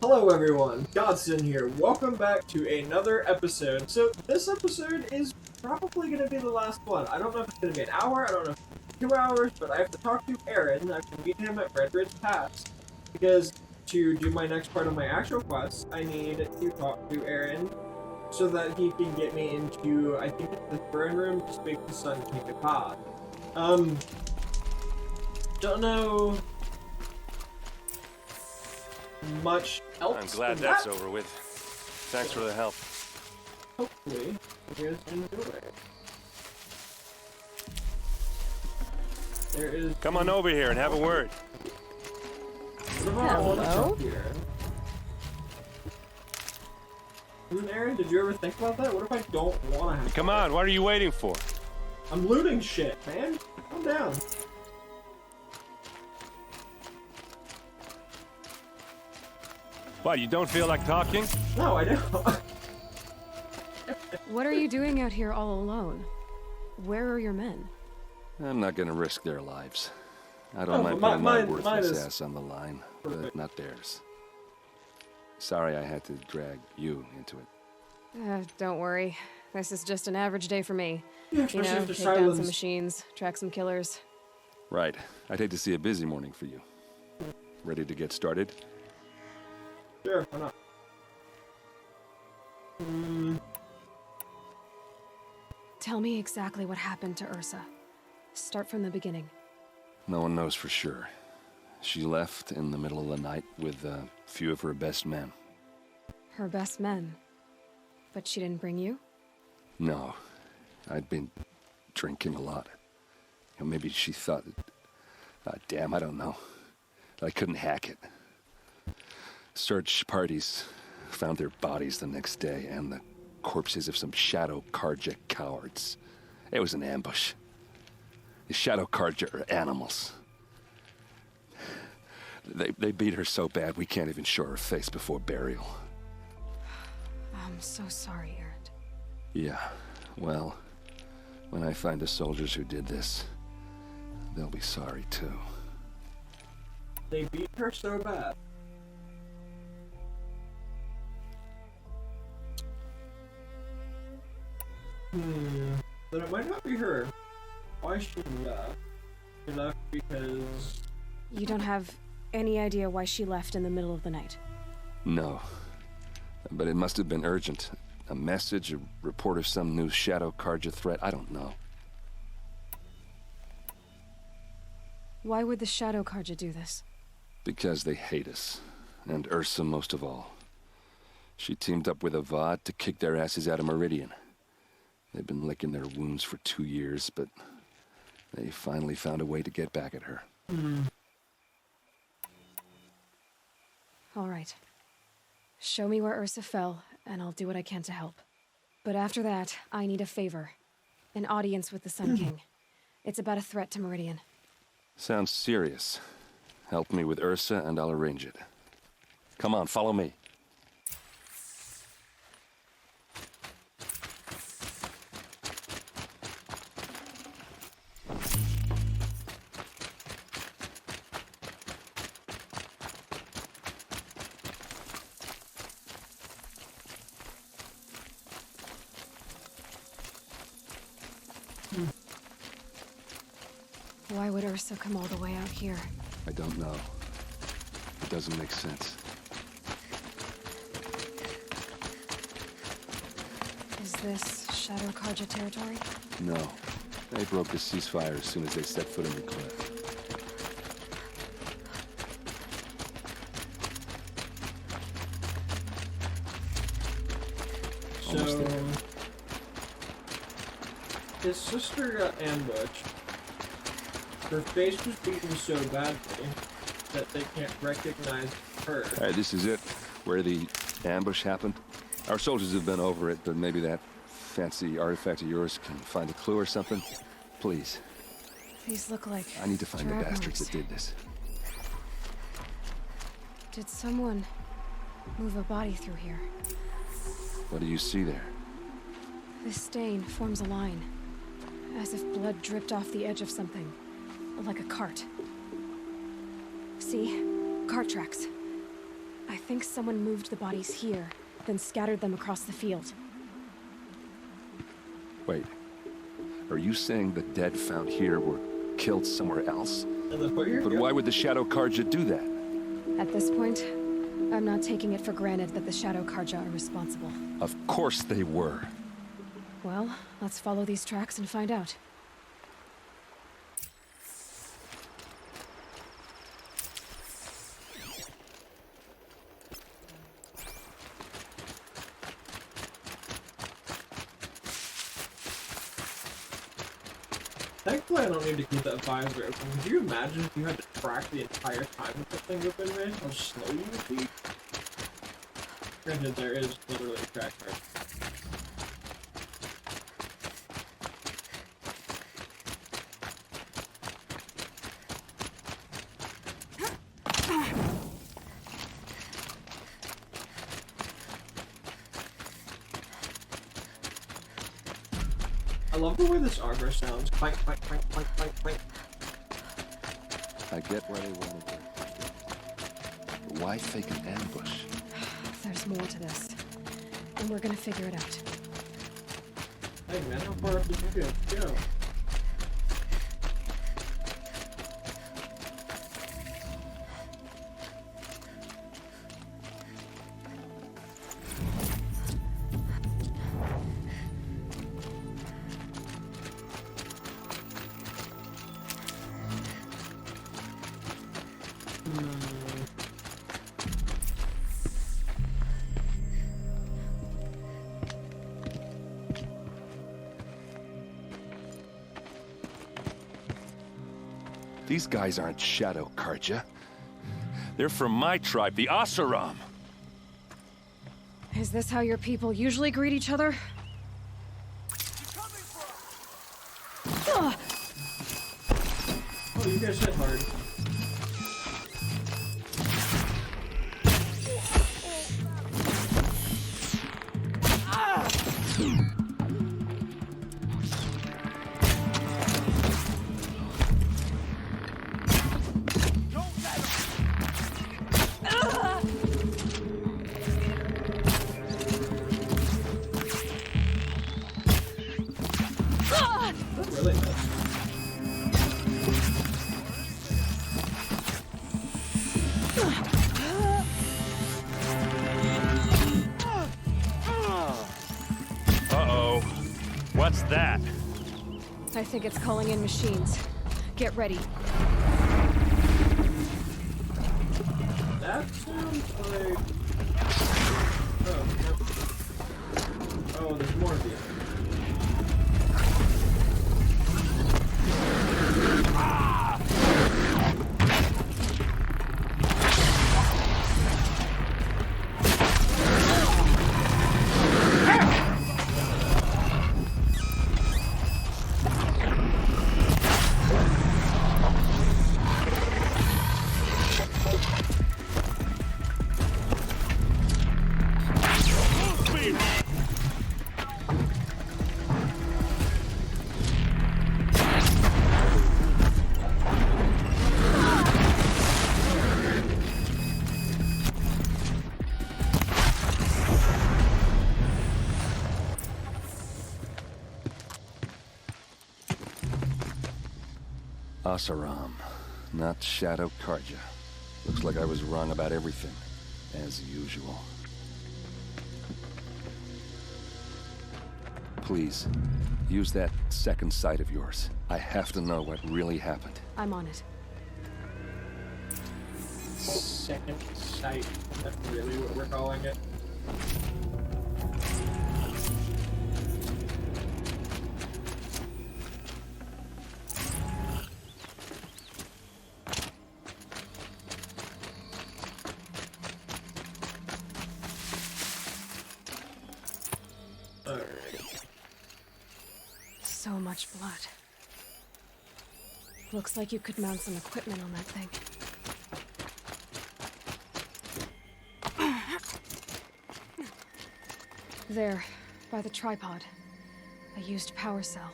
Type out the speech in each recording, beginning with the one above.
Hello everyone, Godson here. Welcome back to another episode. So this episode is probably going to be the last one. I don't know if it's going to be an hour, I don't know if it's 2 hours, but I have to talk to Aaron. I have to meet him at Red Ridge Pass, because to do my next part of my actual quest, I need to talk to Aaron so that he can get me into, I think it's the throne room to speak to Sun King of HADES. Don't know much else. I'm glad that's over with. Thanks for the help. Hopefully, you guys enjoy it. There is. Come on over here and have a word. Hello? Here? Aaron, did you ever think about that? What if I don't want to have? Come on, what are you waiting for? I'm looting shit, man. Calm down. What, you don't feel like talking? No, I don't. What are you doing out here all alone? Where are your men? I'm not gonna risk their lives. I don't mind putting my worthless ass on the line, but not theirs. Sorry I had to drag you into it. Don't worry. This is just an average day for me. Yeah, you know, take down some machines, track some killers. Right. I'd hate to see a busy morning for you. Ready to get started? Sure, why not? Tell me exactly what happened to Ursa. Start from the beginning. No one knows for sure. She left in the middle of the night with a few of her best men. Her best men? But she didn't bring you? No. I'd been drinking a lot. You know, maybe she thought... damn, I don't know. I couldn't hack it. Search parties found their bodies the next day and the corpses of some Shadow Karja cowards. It was an ambush. The Shadow Karja are animals. They beat her so bad we can't even show her face before burial. I'm so sorry, Aaron. Yeah, well, when I find the soldiers who did this, they'll be sorry too. They beat her so bad. But it might not be her. Why she left? She left because... You don't have any idea why she left in the middle of the night? No. But it must have been urgent. A message, a report of some new Shadow Karja threat, I don't know. Why would the Shadow Karja do this? Because they hate us. And Ursa most of all. She teamed up with Avad to kick their asses out of Meridian. They've been licking their wounds for 2 years, but they finally found a way to get back at her. All right. Show me where Ursa fell, and I'll do what I can to help. But after that, I need a favor. An audience with the Sun King. It's about a threat to Meridian. Sounds serious. Help me with Ursa, and I'll arrange it. Come on, follow me. Why would Ursa come all the way out here? I don't know. It doesn't make sense. Is this Shadow Karja territory? No. They broke the ceasefire as soon as they set foot in the cliff. Almost there. His sister got ambushed. Her face was beaten so badly that they can't recognize her. All right, this is it. Where the ambush happened. Our soldiers have been over it, but maybe that fancy artifact of yours can find a clue or something. Please. These look like I need to find the bastards that did this. Did someone move a body through here? What do you see there? This stain forms a line, as if blood dripped off the edge of something, like a cart. See? Cart tracks. I think someone moved the bodies here, then scattered them across the field. Wait. Are you saying the dead found here were killed somewhere else? But why would the Shadow Karja do that? At this point, I'm not taking it for granted that the Shadow Karja are responsible. Of course they were. Well, let's follow these tracks and find out. Thankfully, I don't need to keep that visor open. Could you imagine if you had to track the entire time that that thing open, man? How slow you would be? Granted, there is literally a track card. I love the way this auger sounds. Clank, clank, clank, clank, clank, clank. I get why they wanted to. But why fake an ambush? There's more to this. And we're gonna figure it out. Hey man, how far up did you go? These guys aren't Shadow Karja. They're from my tribe, the Asaram. Is this how your people usually greet each other? Oh, you guys hit hard. Really nice. Uh-oh. What's that? I think it's calling in machines. Get ready. That sounds like... Oh, yep. Oh, there's more of these. Asaram, not Shadow Karja. Looks like I was wrong about everything, as usual. Please, use that second sight of yours. I have to know what really happened. I'm on it. Second sight. That's really what we're calling it. So much blood. Looks like you could mount some equipment on that thing. There, by the tripod. A used power cell.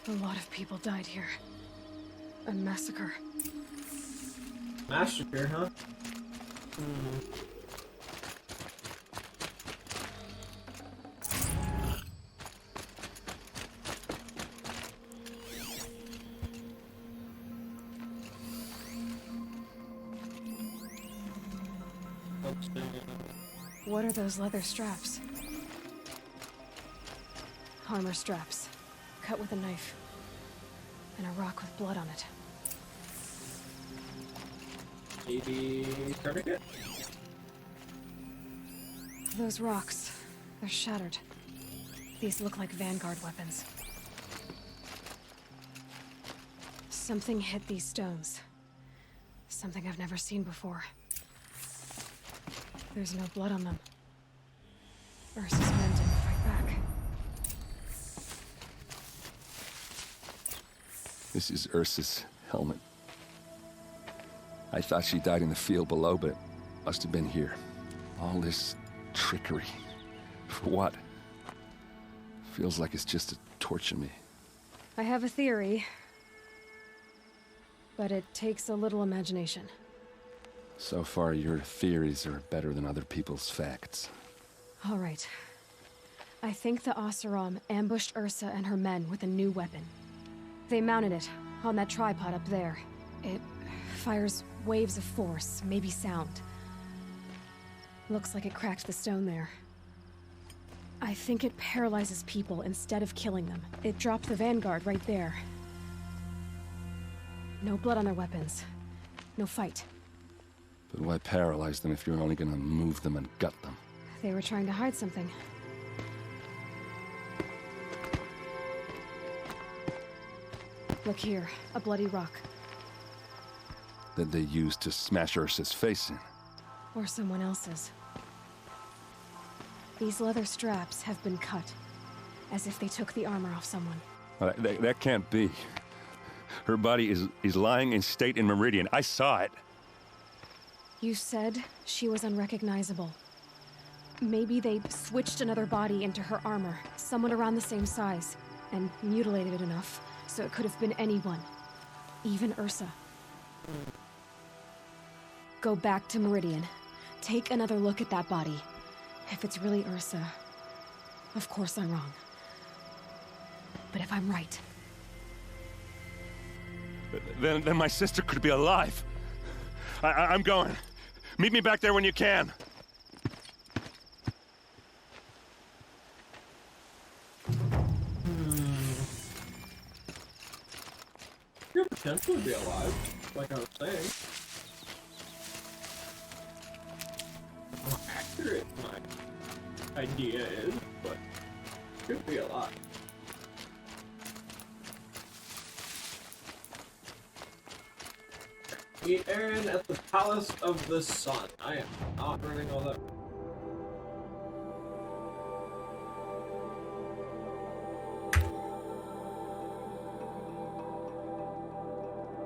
A lot of people died here. A massacre. Massacre, huh? What are those leather straps? Armor straps, cut with a knife, and a rock with blood on it. Maybe tourniquet? Those rocks, they're shattered. These look like Vanguard weapons. Something hit these stones. Something I've never seen before. There's no blood on them. Ursa's men didn't fight back. This is Ursa's helmet. I thought she died in the field below, but it must have been here. All this trickery. For what? Feels like it's just to torture me. I have a theory, but it takes a little imagination. So far, your theories are better than other people's facts. All right. I think the Oseram ambushed Ursa and her men with a new weapon. They mounted it on that tripod up there. It fires waves of force, maybe sound. Looks like it cracked the stone there. I think it paralyzes people instead of killing them. It dropped the Vanguard right there. No blood on their weapons. No fight. But why paralyze them if you're only gonna move them and gut them? They were trying to hide something. Look here, a bloody rock. That they used to smash Ursa's face in. Or someone else's. These leather straps have been cut, as if they took the armor off someone. That can't be. Her body is lying in state in Meridian. I saw it. You said she was unrecognizable. Maybe they switched another body into her armor, someone around the same size, and mutilated it enough so it could have been anyone. Even Ursa. Go back to Meridian. Take another look at that body. If it's really Ursa, of course I'm wrong. But if I'm right... Then my sister could be alive. I'm going. Meet me back there when you can. You're potentially be alive, like I was saying. How accurate my idea is, but could be alive. Meet Aaron at the Palace of the Sun. I am not running all that.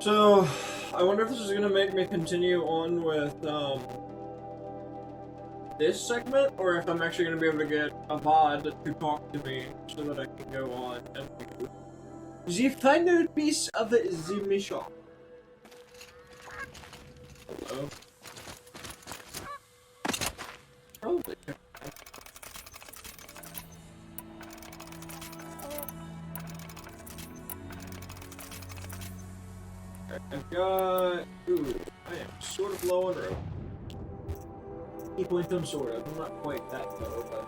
So, I wonder if this is gonna make me continue on with, this segment, or if I'm actually gonna be able to get a VOD to talk to me so that I can go on and do the final piece of the mission. Hello. Probably. I've got... Ooh, I am sort of low on rope. Keep with them, sort of. I'm not quite that low, but...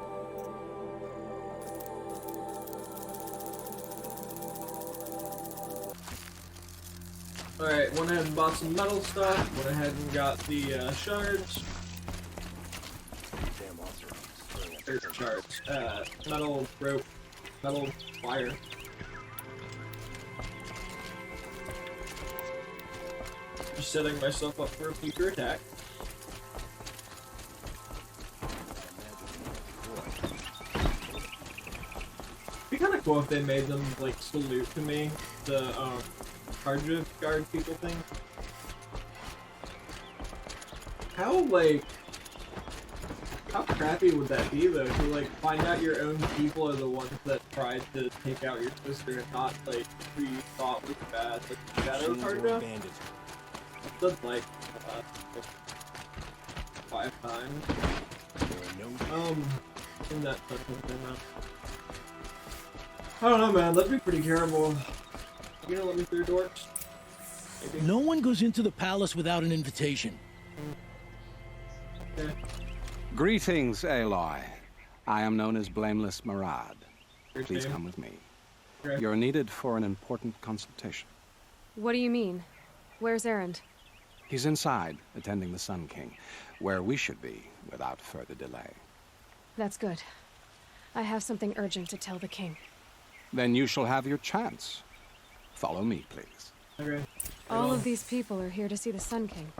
Alright, went ahead and bought some metal stuff, went ahead and got the, shards. Shards. Metal rope, metal wire. Just setting myself up for a future attack. It'd be kinda cool if they made them, like, salute to me, the, Carja guard people thing. How, like, how crappy would that be, though, to, like, find out your own people are the ones that tried to take out your sister and not like who you thought was bad, like Shadow Cargo. I've done like 5 times. In that I don't know, man. That'd be pretty terrible. You gonna let me through, dorks? Maybe. No one goes into the palace without an invitation. Okay. Greetings, Aloy. I am known as Blameless Murad. Great Please name. come with me. Okay. You're needed for an important consultation. What do you mean? Where's Erend? He's inside, attending the Sun King, where we should be without further delay. That's good. I have something urgent to tell the king. Then you shall have your chance. Follow me, please. Okay. All of these people are here to see the Sun King.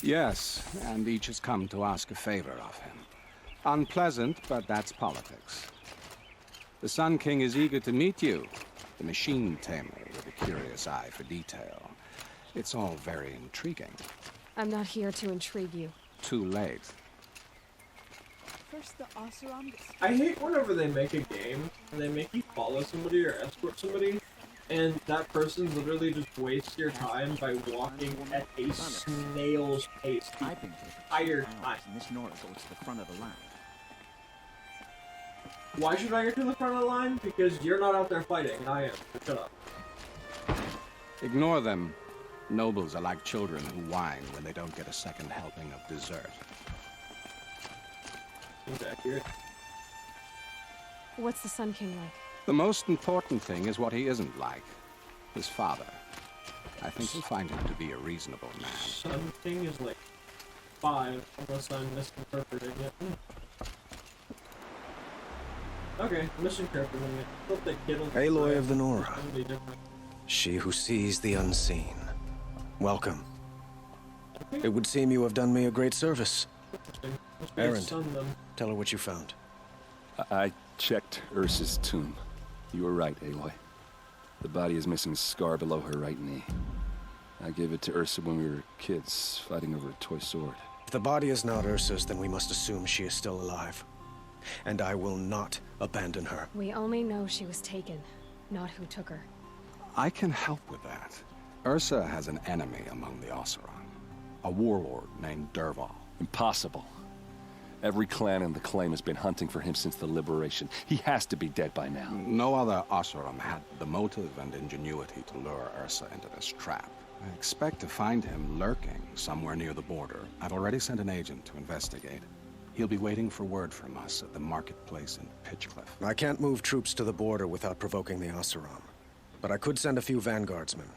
Yes, and each has come to ask a favor of him. Unpleasant, but that's politics. The Sun King is eager to meet you, the machine tamer with a curious eye for detail. It's all very intriguing. I'm not here to intrigue you. Too late. First the Oseram gets I hate whenever they make a game and they make you follow somebody or escort somebody, and that person literally just wastes your time by walking at a snail's pace the entire time. and this Nora goes to the front of the line. Why should I get to the front of the line? Because you're not out there fighting, and I am. So shut up. Ignore them. Nobles are like children who whine when they don't get a second helping of dessert. Seems accurate. What's the Sun King like? The most important thing is what he isn't like. His father. I think you'll find him to be a reasonable man. Sun King is like 5, unless I'm misinterpreting it. Okay, misinterpreting it. Thought that kid on the Aloy side of the was Nora. somebody different. She who sees the unseen. Welcome. It would seem you have done me a great service. Interesting. Must be a Erend. son, then. Tell her what you found. I checked Ursa's tomb. You were right, Aloy. The body is missing a scar below her right knee. I gave it to Ursa when we were kids, fighting over a toy sword. If the body is not Ursa's, then we must assume she is still alive. And I will not abandon her. We only know she was taken, not who took her. I can help with that. Ursa has an enemy among the Oseram. A warlord named Dervahl. Impossible. Every clan in the claim has been hunting for him since the liberation. He has to be dead by now. No other Oseram had the motive and ingenuity to lure Ursa into this trap. I expect to find him lurking somewhere near the border. I've already sent an agent to investigate. He'll be waiting for word from us at the marketplace in Pitchcliff. I can't move troops to the border without provoking the Oseram. But I could send a few vanguardsmen.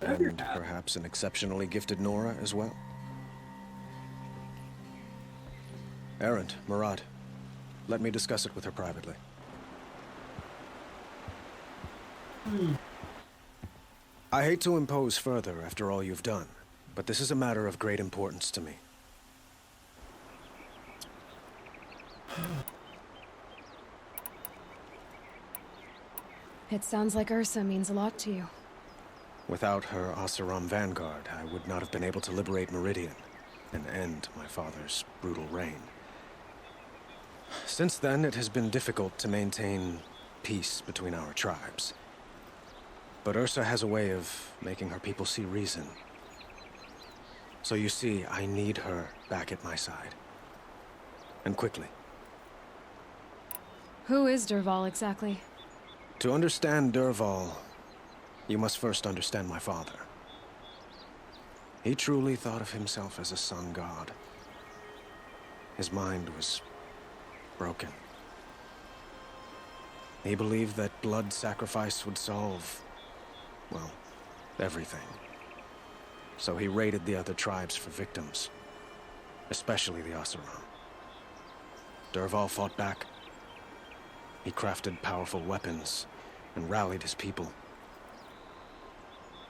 And perhaps an exceptionally gifted Nora as well. Erend, Murad, let me discuss it with her privately. I hate to impose further after all you've done, but this is a matter of great importance to me. It sounds like Ursa means a lot to you. Without her Oseram vanguard, I would not have been able to liberate Meridian and end my father's brutal reign. Since then, it has been difficult to maintain peace between our tribes. But Ursa has a way of making her people see reason. So you see, I need her back at my side. And quickly. Who is Dervahl exactly? To understand Dervahl, you must first understand my father. He truly thought of himself as a sun god. His mind was broken. He believed that blood sacrifice would solve, well, everything. So he raided the other tribes for victims, especially the Oseram. Dervahl fought back. He crafted powerful weapons and rallied his people.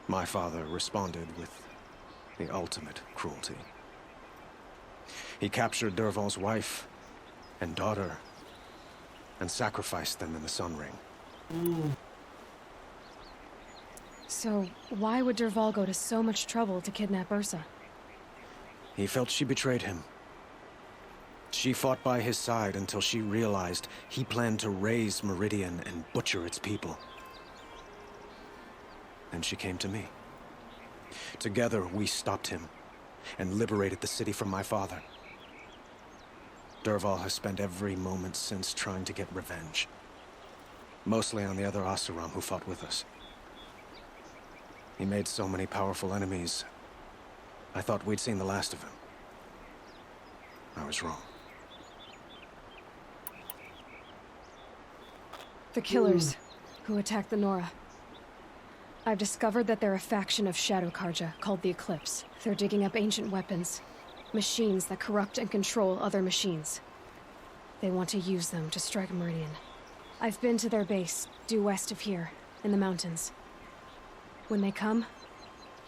My father responded with the ultimate cruelty. He captured Dervahl's wife and daughter and sacrificed them in the Sun Ring. So, why would Dervahl go to so much trouble to kidnap Ursa? He felt she betrayed him. She fought by his side until she realized he planned to raise Meridian and butcher its people. And she came to me. Together, we stopped him and liberated the city from my father. Dervahl has spent every moment since trying to get revenge. Mostly on the other Oseram who fought with us. He made so many powerful enemies, I thought we'd seen the last of him. I was wrong. The killers who attacked the Nora. I've discovered that they're a faction of Shadow Karja called the Eclipse. They're digging up ancient weapons. Machines that corrupt and control other machines. They want to use them to strike Meridian. I've been to their base, due west of here, in the mountains. When they come,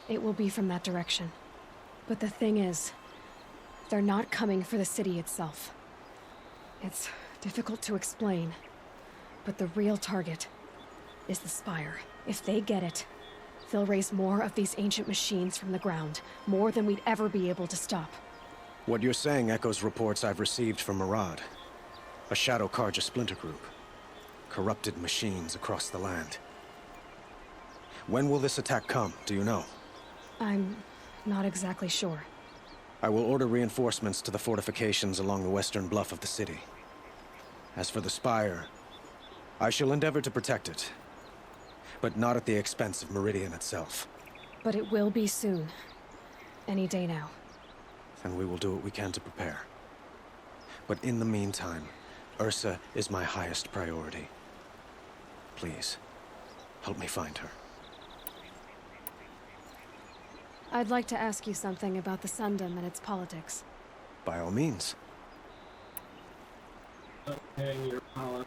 it will be from that direction. But the thing is, they're not coming for the city itself. It's difficult to explain, but the real target is the Spire. If they get it, they'll raise more of these ancient machines from the ground, more than we'd ever be able to stop. What you're saying echoes reports I've received from Murad, a Shadow Karja splinter group. Corrupted machines across the land. When will this attack come, do you know? I'm not exactly sure. I will order reinforcements to the fortifications along the western bluff of the city. As for the Spire, I shall endeavor to protect it, but not at the expense of Meridian itself. But it will be soon. Any day now. And we will do what we can to prepare. But in the meantime, Ursa is my highest priority. Please, help me find her. I'd like to ask you something about the Sundom and its politics. By all means. Okay, your power.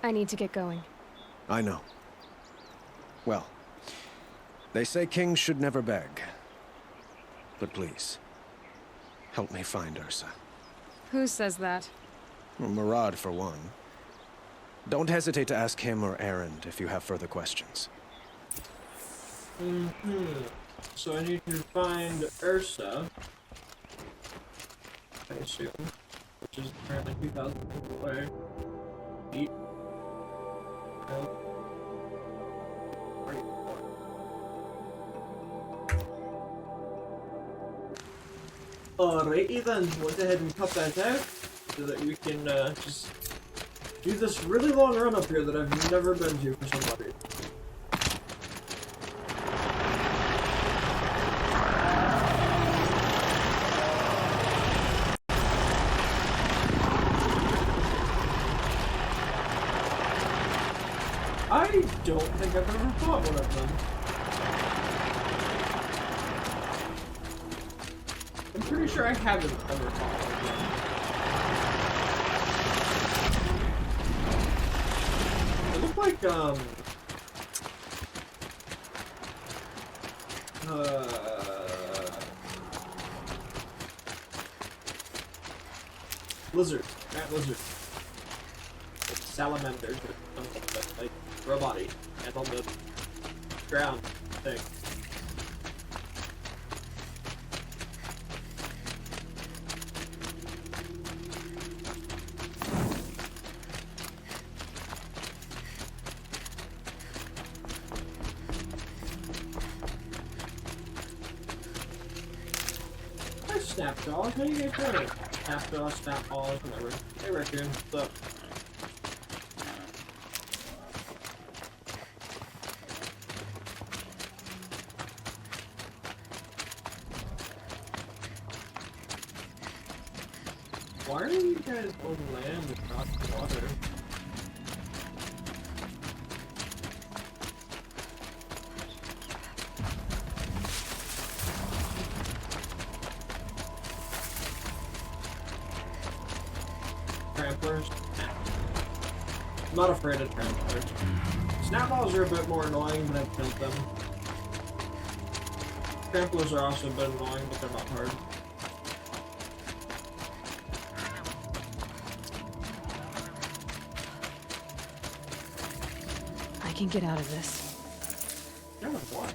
I need to get going. I know. Well, they say kings should never beg. But please, help me find Ursa. Who says that? Well, Murad, for one. Don't hesitate to ask him or Erend if you have further questions. So I need to find Ursa, I assume, which is apparently 2,000 people away. Eat. Alrighty then, we'll go ahead and cut that out so that we can just do this really long run up here that I've never been to for some reason. I don't think I've ever fought one of them. I'm pretty sure I haven't ever fought one of them. It looked like, lizard, giant lizard. Like salamanders or something, but like robot-y and on the ground thing. Hi, Snapjaws. How you guys doing? Snapjaws, Snapballs, whatever. Hey, Raccoon. What's up? Why are you guys on land across the water? Tramplers? I'm not afraid of tramplers. Snapballs are a bit more annoying, but I've killed them. Tramplers are also a bit annoying, but they're not hard. I can get out of this. Yeah, what?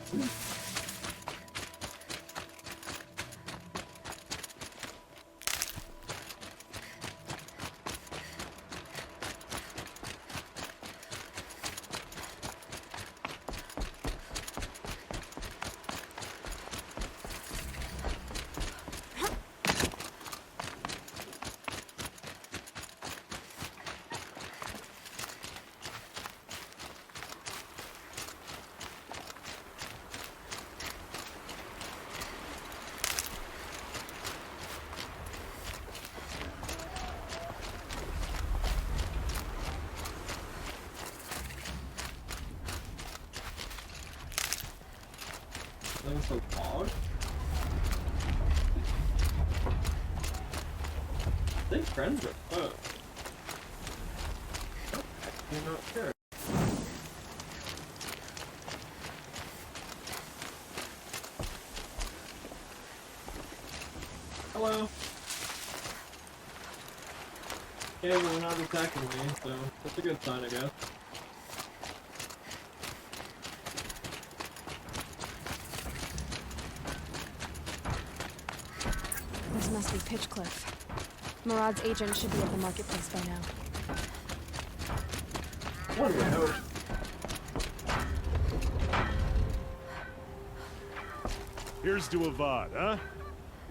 Something's so log. I think friends are foes. I'm not sure. Hello. Okay, well, they're not attacking me, so that's a good sign, I guess. This must be Pitchcliff. Murad's agent should be at the marketplace by now. One would hope. Here's to Avad, huh?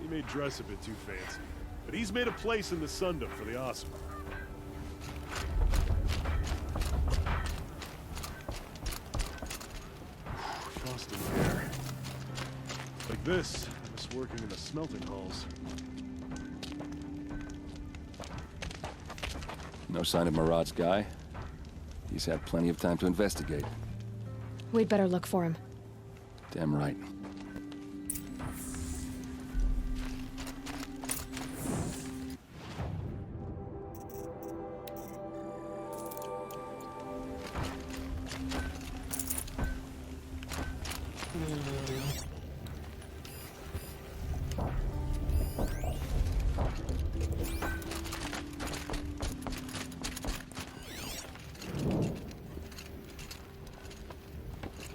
He may dress a bit too fancy, but he's made a place in the Sundom for the awesome. Frosting air. Like this, I miss working in the smelting halls. No sign of Murad's guy. He's had plenty of time to investigate. We'd better look for him. Damn right.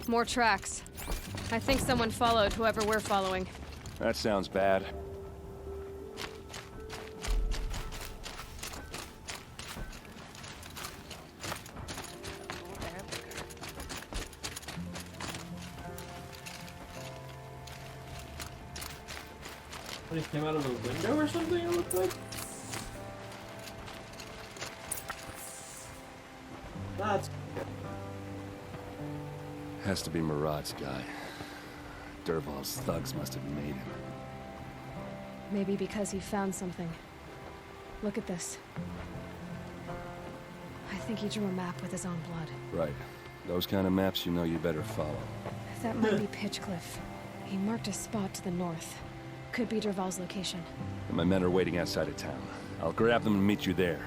More tracks. I think someone followed whoever we're following. That sounds bad. When he came out of a window or something, it looked like? That's good. Has to be Murad's guy. Dervahl's thugs must have made him. Maybe because he found something. Look at this. I think he drew a map with his own blood. Right. Those kind of maps you know you better follow. That might be Pitchcliff. He marked a spot to the north. Could be Dervahl's location. And my men are waiting outside of town. I'll grab them and meet you there.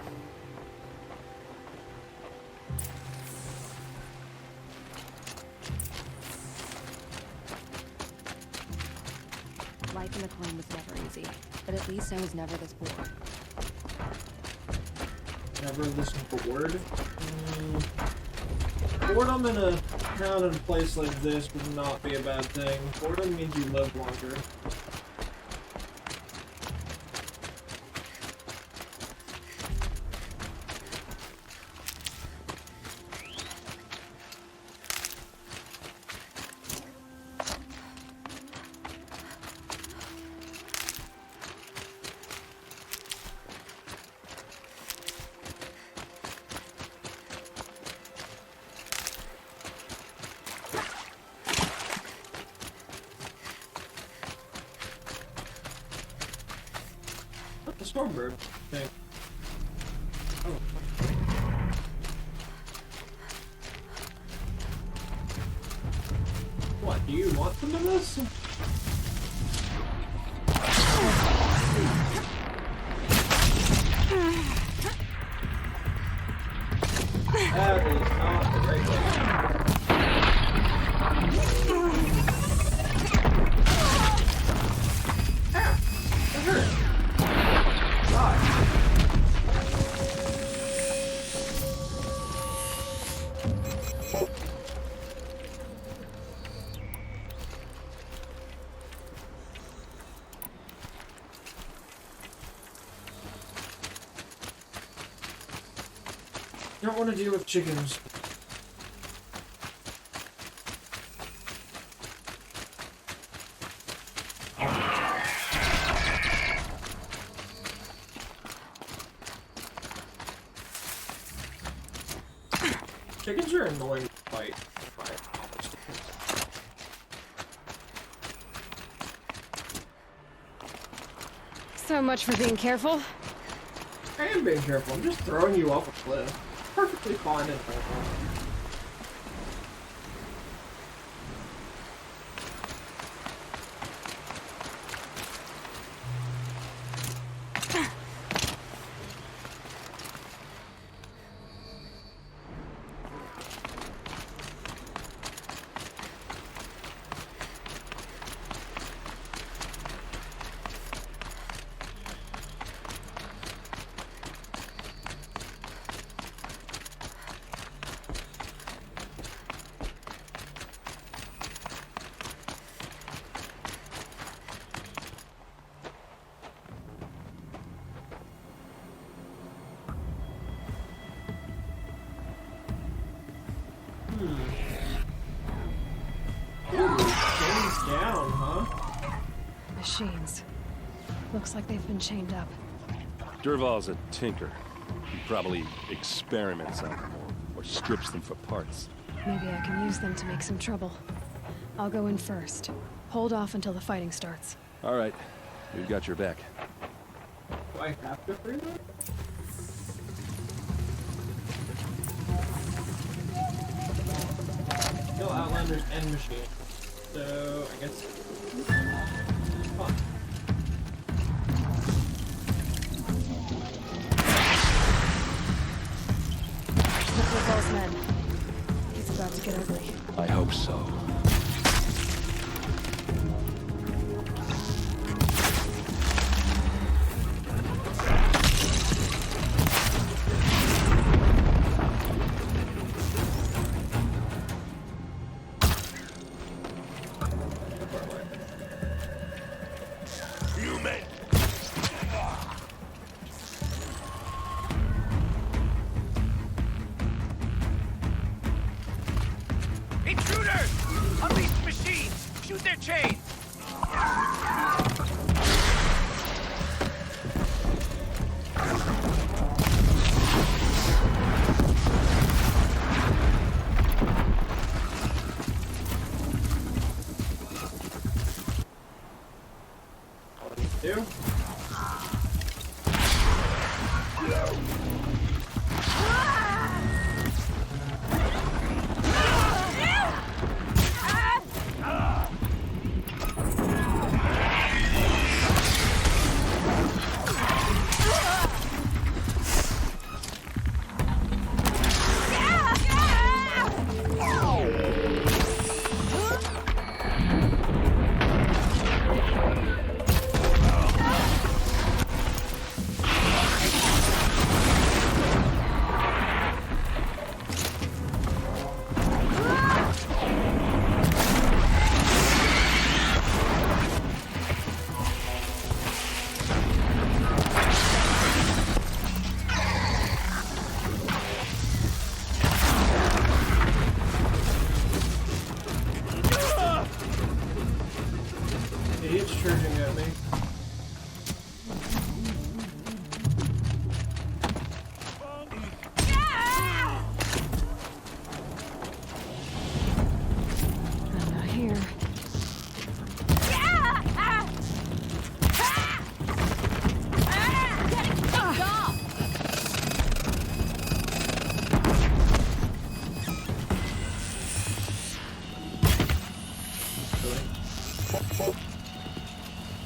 Life in the clone was never easy, but at least I was never this bored. Never listen for word. Boredom in a town and place like this would not be a bad thing. Boredom means you live longer. The Stormbird thing. Oh. What, do you want some of this? That is not the right way. Ah! That hurt. Don't want to deal with chickens. Chickens are annoying to fight. So much for being careful. I am being careful. I'm just throwing you off a cliff. Perfectly fine and normal. machines. Looks like they've been chained up. Durval's a tinker. He probably experiments on them or strips them for parts. Maybe I can use them to make some trouble. I'll go in first. Hold off until the fighting starts. All right. We've got your back. Do I have to free them? Kill Outlanders and machine. So, I guess... Fun. Look for Ball's men. It's about to get ugly. I hope so. Intruders! Unleash machines! Shoot their chains! Do? Idiot's charging at me. I'm not here.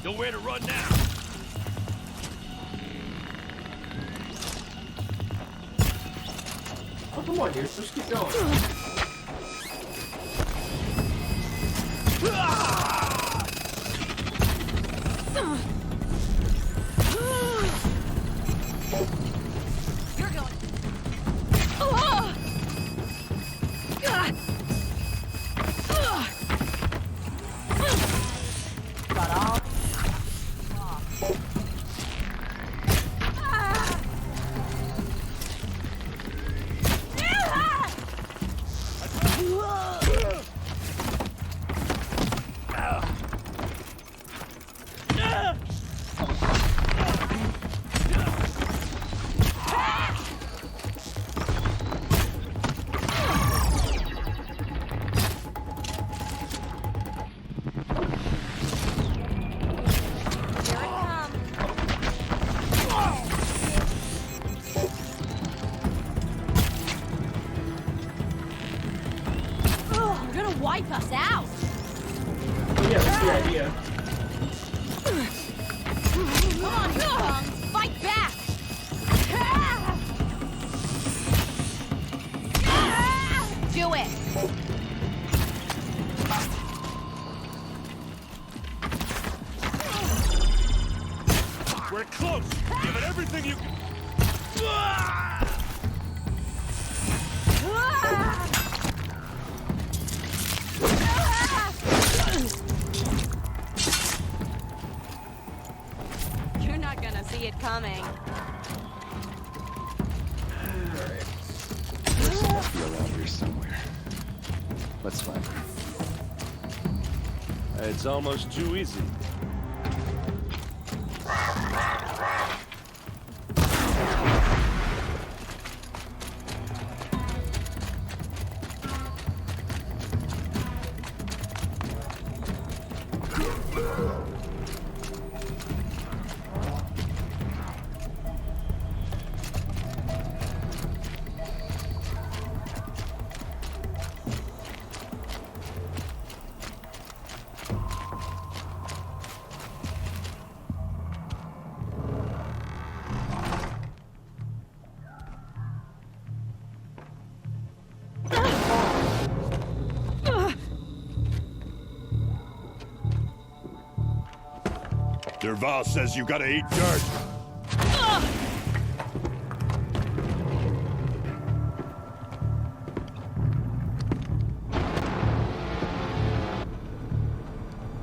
Nowhere to run now. Oh, come on, dude. Just keep going. You're going. Got all. Wipe us out! Well, yeah, that's the idea. Come on, Kong! Fight back! Do it! We're close! Give it everything you can... You're not gonna see it coming. There's a Muffy around here somewhere. Let's find her. It's almost too easy. Derval says you gotta eat dirt.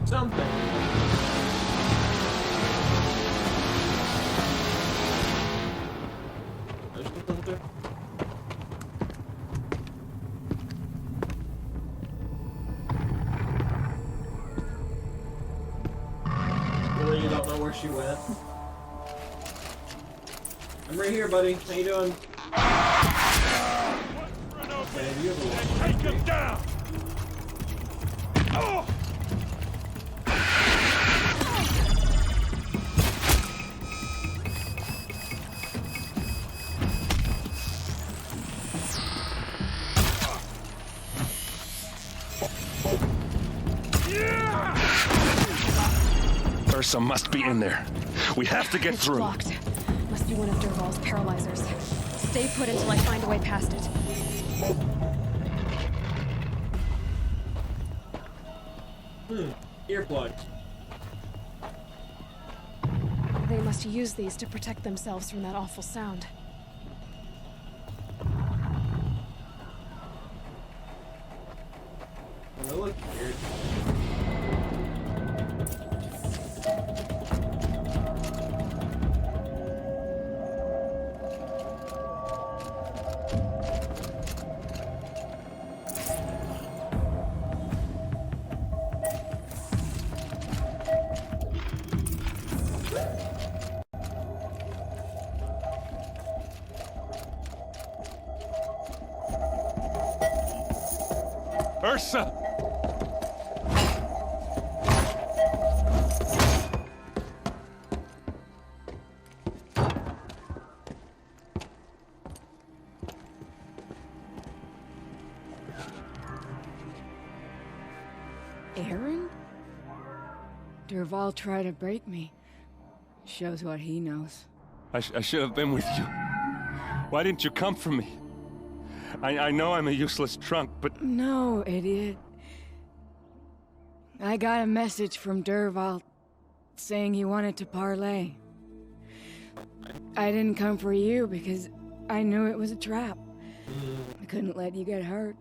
Something. There's something there. Really, you don't know where she went? I'm right here, buddy. How you doing? Man, you have a lot. Take him down! Oh! Ursa must be in there. We have to get It's through. blocked. Must be one of Derval's paralyzers. Stay put until I find a way past it. Earplugs. They must use these to protect themselves from that awful sound. They look weird. Ursa! Aaron? Derval tried to break me. Shows what he knows. I should have been with you. Why didn't you come for me? I know I'm a useless trunk, but... No, idiot. I got a message from Derval saying he wanted to parlay. I didn't come for you because I knew it was a trap. I couldn't let you get hurt.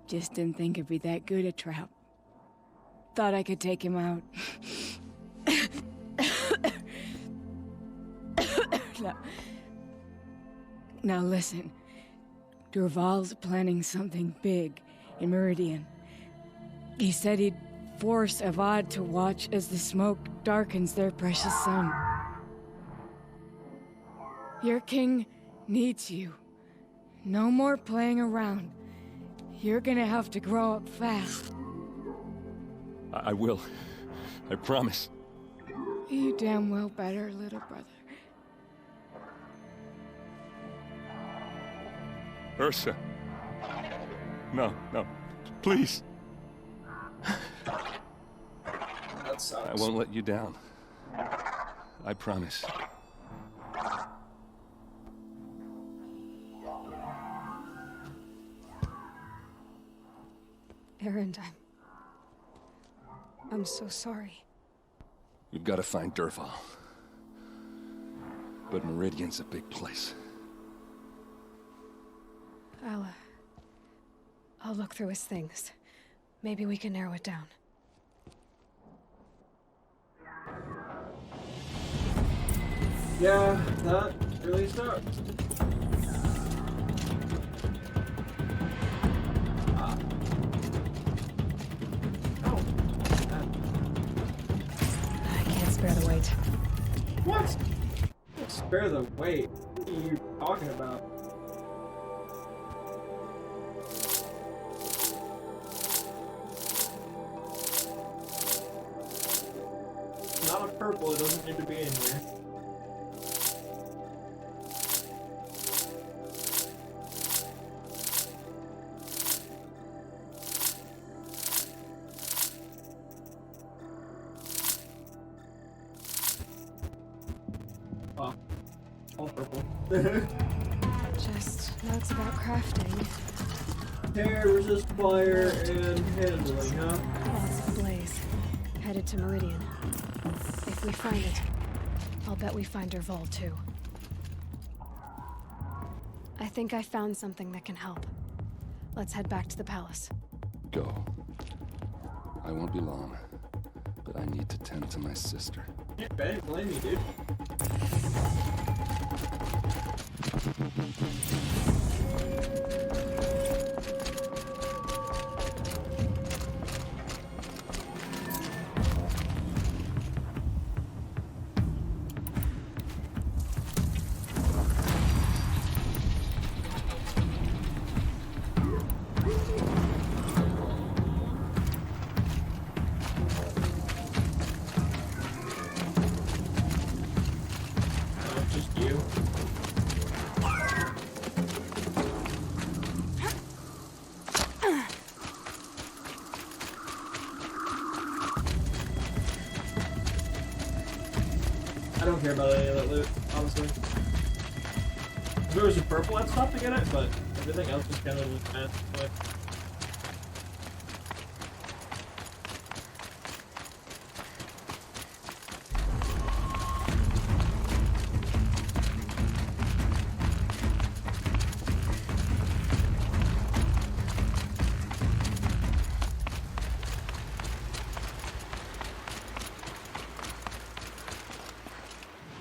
Just didn't think it'd be that good a trap. Thought I could take him out. Now listen. Derval's planning something big in Meridian. He said he'd force Avad to watch as the smoke darkens their precious sun. Your king needs you. No more playing around. You're gonna have to grow up fast. I will. I promise. You damn well better, little brother. Ursa. No, no. Please. That sucks. I won't let you down. I promise. Aaron, I'm so sorry. We've got to find Derval. But Meridian's a big place. I'll look through his things. Maybe we can narrow it down. Yeah, that really sucks. I can't spare the weight. What? Spare the weight? What are you talking about? Not a purple, it doesn't need to be in here. Oh, all purple. Just notes about crafting. Hair, resist fire, and handling, huh? Lots of blaze. Headed to Meridian. If If we find it, I'll bet we find Derval too. I think I found something that can help. Let's head back to the palace. Go. I won't be long, but I need to tend to my sister. Yeah, Ben, blame me, dude. Just you. I don't care about any of that loot, honestly. If it was a purple, I'd stop to get it, but everything else is kind of just meh. But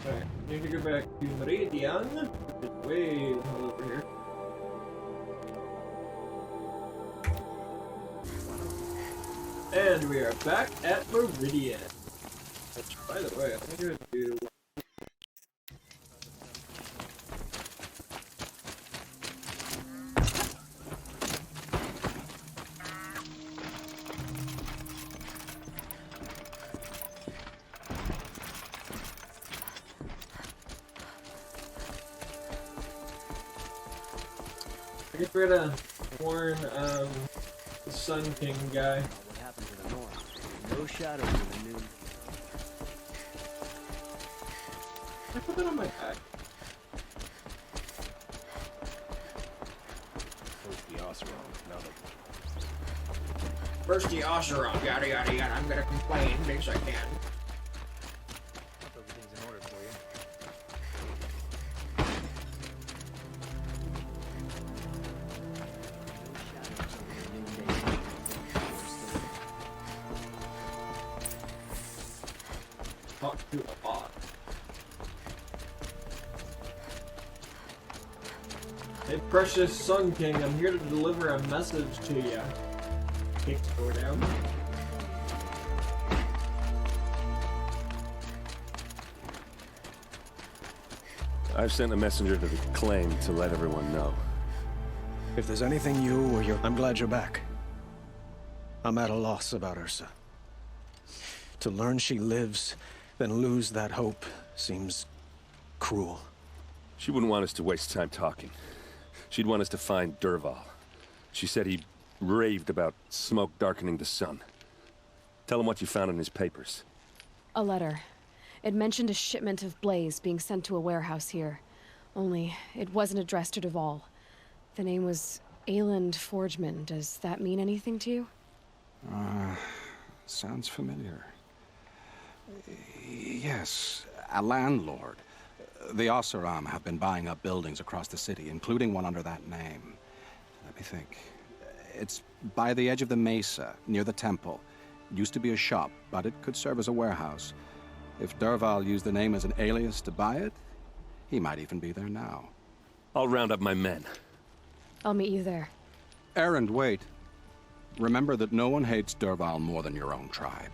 alright, need to go back to Meridian, which is way the hell over here. And we are back at Meridian. Which, by the way, I'm gonna do. I guess we're gonna warn the Sun King guy. What happened to the north? No shadows in the noon. I put that on my back. First the Oseram, yada yada yada. I'm gonna complain because I can. Everything's in order for you. Talk to a bot. Hey, precious Sun King, I'm here to deliver a message to you. Kick the door down. I've sent a messenger to the claim to let everyone know. If there's anything you or your... I'm glad you're back. I'm at a loss about Ursa. To learn she lives, then lose that hope, seems cruel. She wouldn't want us to waste time talking. She'd want us to find Derval. She said he raved about smoke darkening the sun. Tell him what you found in his papers. A letter. It mentioned a shipment of blaze being sent to a warehouse here. Only, it wasn't addressed to Derval. The name was Ayland Forgeman. Does that mean anything to you? Sounds familiar. Yes, a landlord. The Oseram have been buying up buildings across the city, including one under that name. Let me think. It's by the edge of the mesa, near the temple. It used to be a shop, but it could serve as a warehouse. If Derval used the name as an alias to buy it, he might even be there now. I'll round up my men. I'll meet you there. Erend, wait. Remember that no one hates Derval more than your own tribe.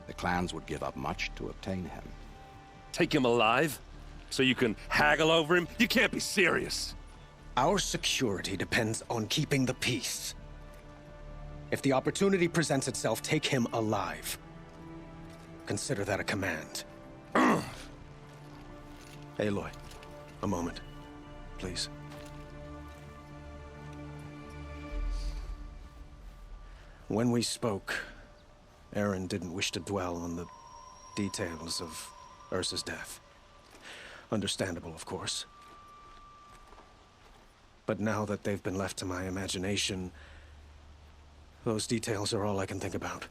The clans would give up much to obtain him. Take him alive? So you can haggle over him? You can't be serious. Our security depends on keeping the peace. If the opportunity presents itself, take him alive. Consider that a command. Aloy, a moment, please. When we spoke, Erend didn't wish to dwell on the details of Ursa's death. Understandable, of course. But now that they've been left to my imagination, those details are all I can think about.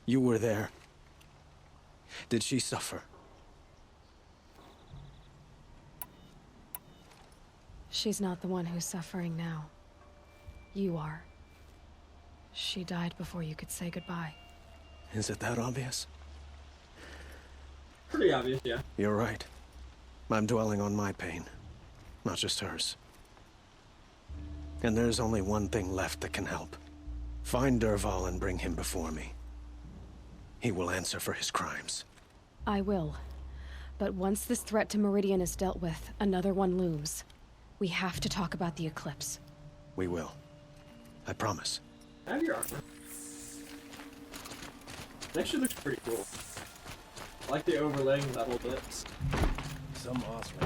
You were there. Did she suffer? She's not the one who's suffering now. You are. She died before you could say goodbye. Is it that obvious? Pretty obvious, yeah. You're right. I'm dwelling on my pain, not just hers. And there's only one thing left that can help. Find Dervahl and bring him before me. He will answer for his crimes. I will. But once this threat to Meridian is dealt with, another one looms. We have to talk about the eclipse. We will. I promise. I have your armor. It actually looks pretty cool. I like the overlaying metal bits. Some awesome.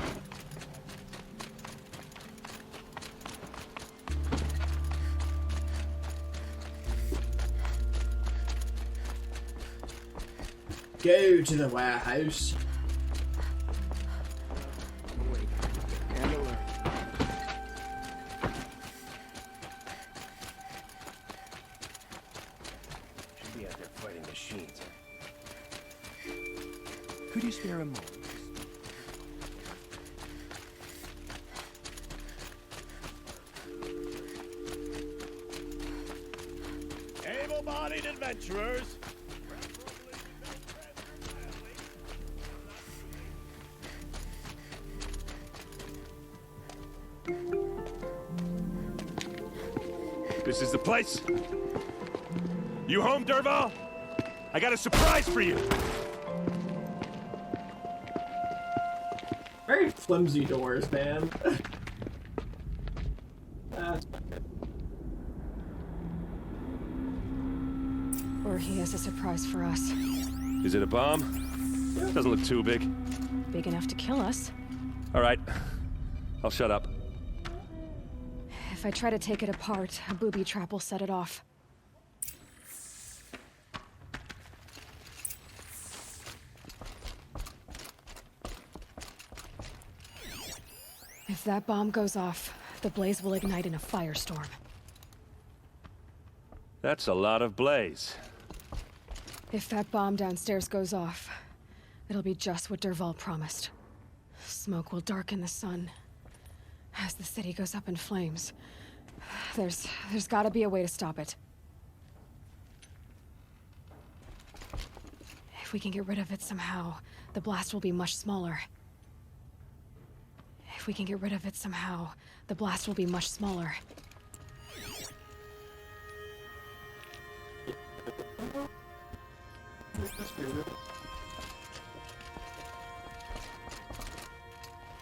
Go to the warehouse. Should be out there fighting machines. Could you spare a moment? Able-bodied adventurers. This is the place. You home, Dervahl? I got a surprise for you. Very flimsy doors, man. That's not good. Or he has a surprise for us. Is it a bomb? Doesn't look too big. Big enough to kill us. All right. I'll shut up. If I try to take it apart, a booby trap will set it off. If that bomb goes off, the blaze will ignite in a firestorm. That's a lot of blaze. If that bomb downstairs goes off, it'll be just what Dervahl promised. Smoke will darken the sun. As the city goes up in flames, there's gotta be a way to stop it. If we can get rid of it somehow, the blast will be much smaller. If we can get rid of it somehow, the blast will be much smaller.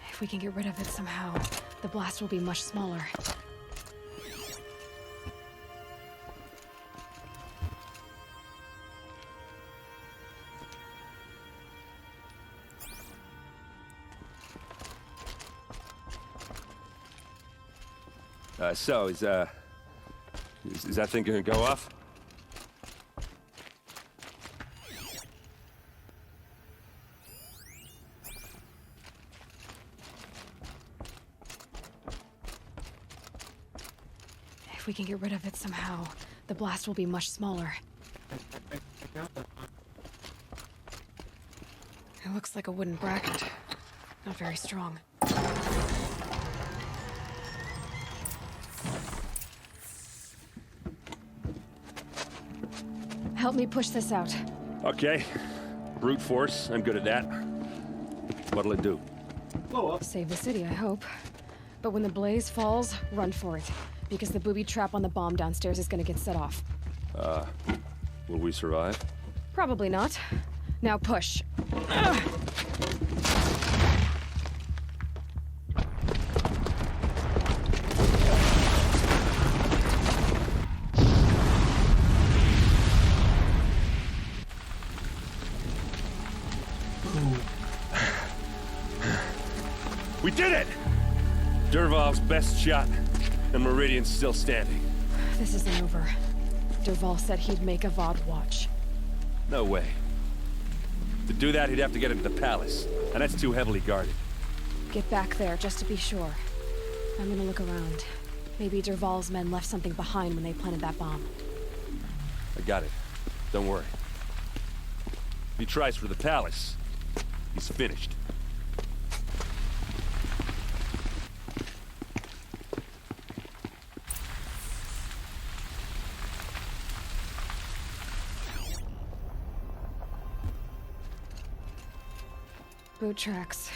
If we can get rid of it somehow, the blast will be much smaller. So, is that thing gonna go off? If we can get rid of it somehow, the blast will be much smaller. It looks like a wooden bracket. Not very strong. Help me push this out. Okay. Brute force, I'm good at that. What'll it do? Blow up. Save the city, I hope. But when the blaze falls, run for it. Because the booby trap on the bomb downstairs is gonna get set off. Will we survive? Probably not. Now push. Ugh. We did it! Dervahl's best shot, and Meridian's still standing. This isn't over. Dervahl said he'd make Avad watch. No way. To do that, he'd have to get into the palace, and that's too heavily guarded. Get back there, just to be sure. I'm gonna look around. Maybe Dervahl's men left something behind when they planted that bomb. I got it. Don't worry. If he tries for the palace, he's finished. Boot tracks,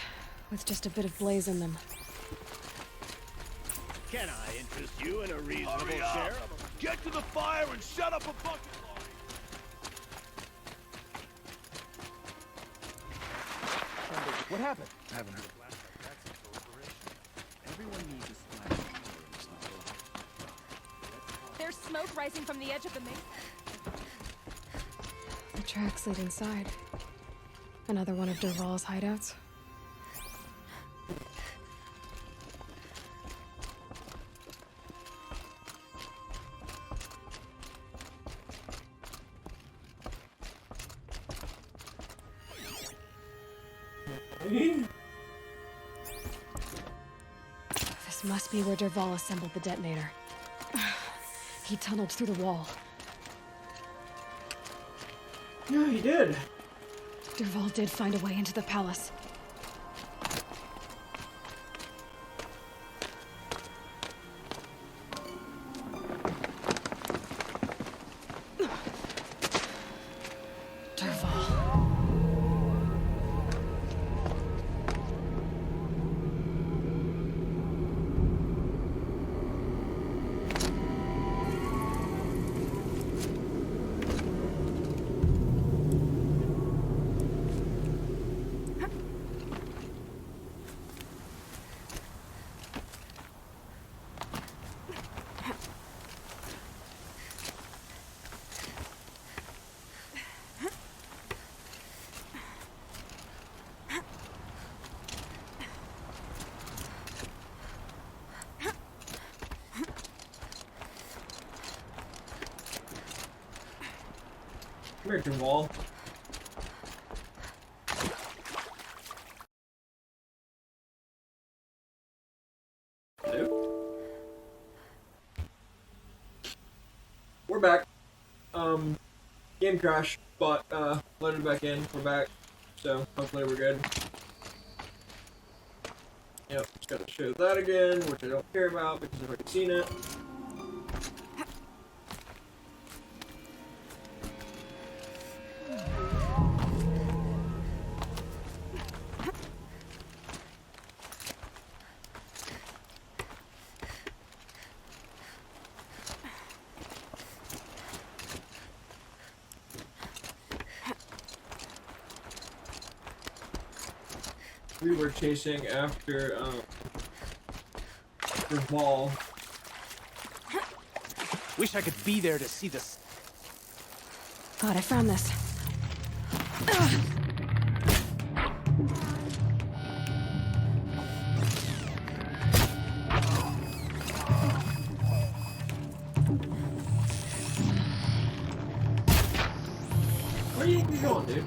with just a bit of blaze in them. Can I interest you in a reasonable share? Get to the fire and shut up a bucket What happened? I haven't heard a blast like that since the liberation. Everyone needs a splash. There's smoke rising from the edge of the main. The tracks lead inside. Another one of Dervahl's hideouts. This must be where Dervahl assembled the detonator. He tunneled through the wall. Yeah, he did. Dervahl did find a way into the palace. Come here, Dervahl. Hello? We're back. Game crash, but loaded back in. We're back, so hopefully we're good. Yep, just gotta show that again, which I don't care about because I've already seen it. We were chasing after Dervahl. Wish I could be there to see this. God, I found this. Where are you going, dude?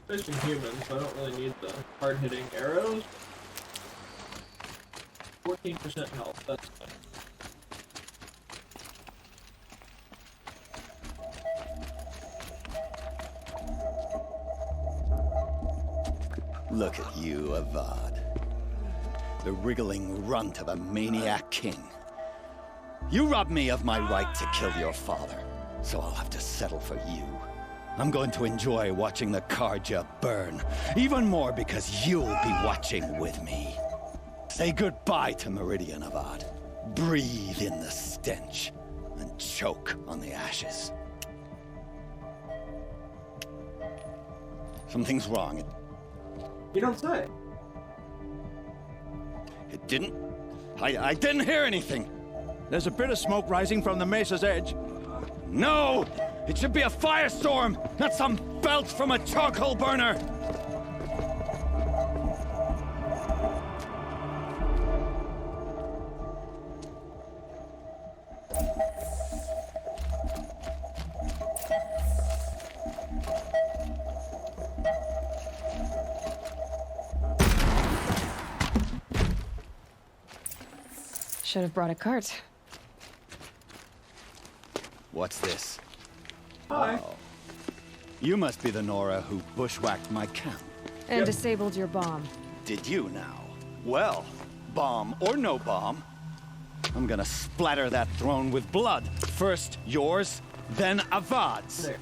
Fishing humans, so I don't really need the hard-hitting arrows. 14% health, that's fine. Look at you, Avad. The wriggling runt of a maniac king. You robbed me of my right to kill your father, so I'll have to settle for you. I'm going to enjoy watching the Karja burn, even more because you'll be watching with me. Say goodbye to Meridian, Avad. Breathe in the stench, and choke on the ashes. Something's wrong. You don't say. It didn't? I didn't hear anything. There's a bit of smoke rising from the mesa's edge. No! It should be a firestorm, not some belt from a charcoal burner! Should have brought a cart. What's this? Hi. Oh. You must be the Nora who bushwhacked my camp. And disabled your bomb. Did you now? Well, bomb or no bomb, I'm gonna splatter that throne with blood. First yours, then Avad's. There.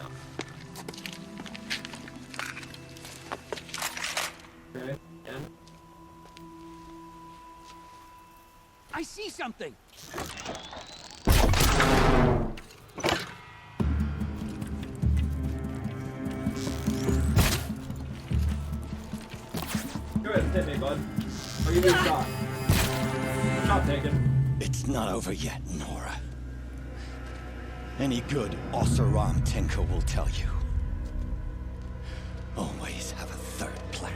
Okay, and I see something! go ahead, hit me, bud. I'll give you a shot. Shot taken. It's not over yet, Nora. Any good Oseram tinker will tell you. Always have a third plan.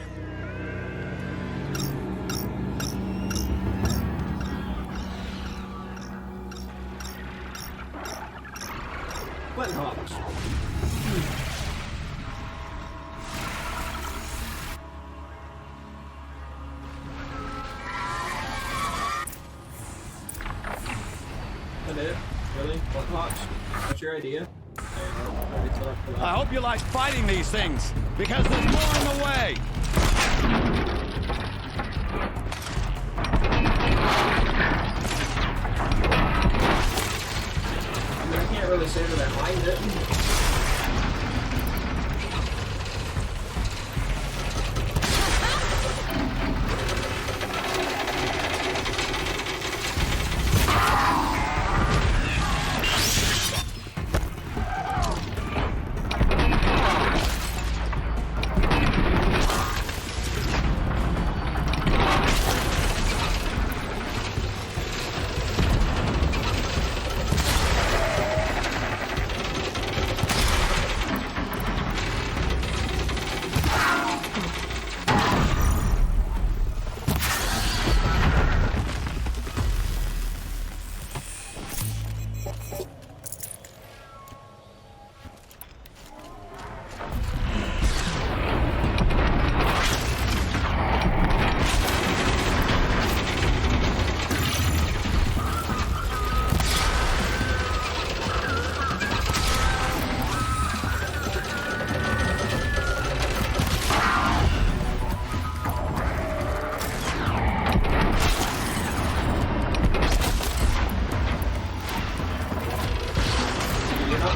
What hops? That it? Really? What hops? What's your idea? I hope you like fighting these things, because there's more on the way! I mean, I can't really say that I mind it.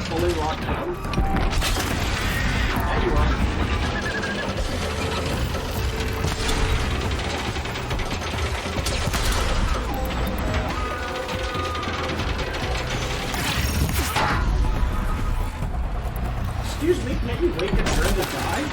Fully locked down. Yeah, you are. Excuse me, can't you wait and turn to die?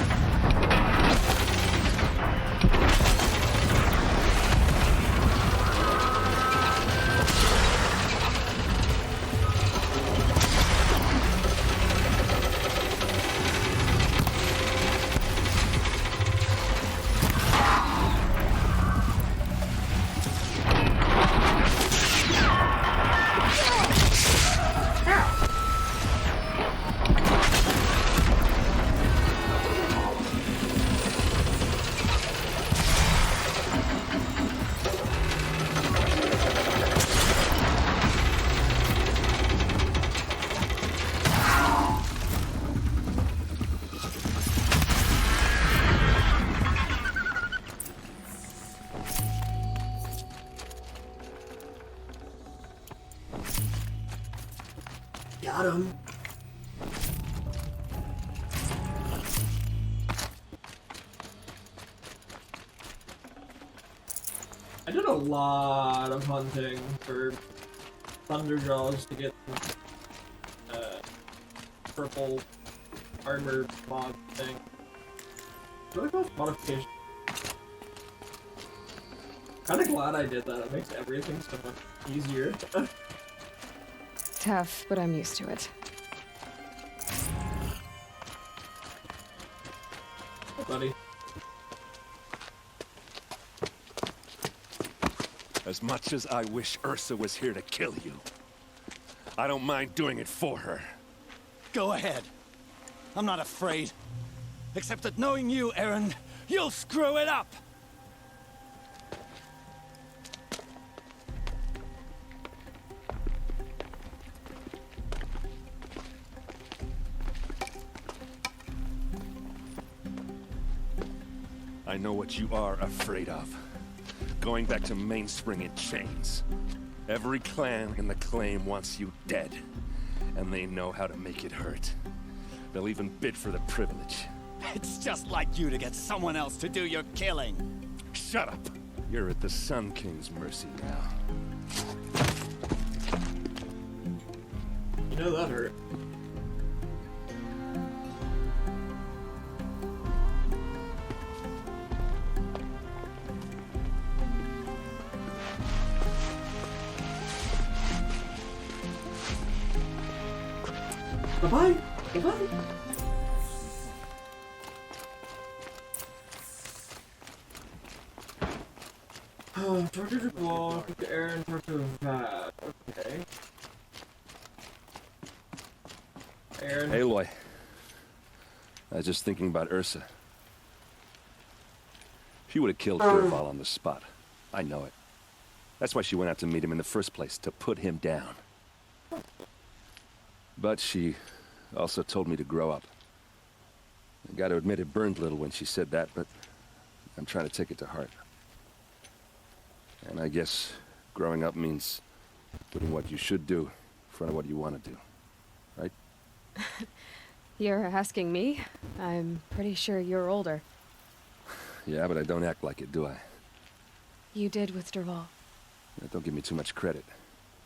Got him. I did a lot of hunting for Thunderjaws to get purple armor mod thing. Really cool modification. Kinda glad I did that. It makes everything so much easier. Tough, but I'm used to it. As much as I wish Ursa was here to kill you, I don't mind doing it for her. Go ahead. I'm not afraid. Except that knowing you, Aaron, you'll screw it up! I know what you are afraid of. Going back to Mainspring in chains. Every clan in the claim wants you dead. And they know how to make it hurt. They'll even bid for the privilege. It's just like you to get someone else to do your killing. Shut up! You're at the Sun King's mercy now. You know that hurt. Bye-bye. Bye-bye. Talk to the ball, talk to Aaron, talk to Vat. Okay. Aaron. Aloy. I was just thinking about Ursa. She would have killed Dervahl on the spot. I know it. That's why she went out to meet him in the first place, to put him down. But she also told me to grow up. I gotta admit it burned a little when she said that, but I'm trying to take it to heart. And I guess growing up means doing what you should do in front of what you want to do. Right? You're asking me? I'm pretty sure you're older. Yeah, but I don't act like it, do I? You did with Dervahl. Don't give me too much credit.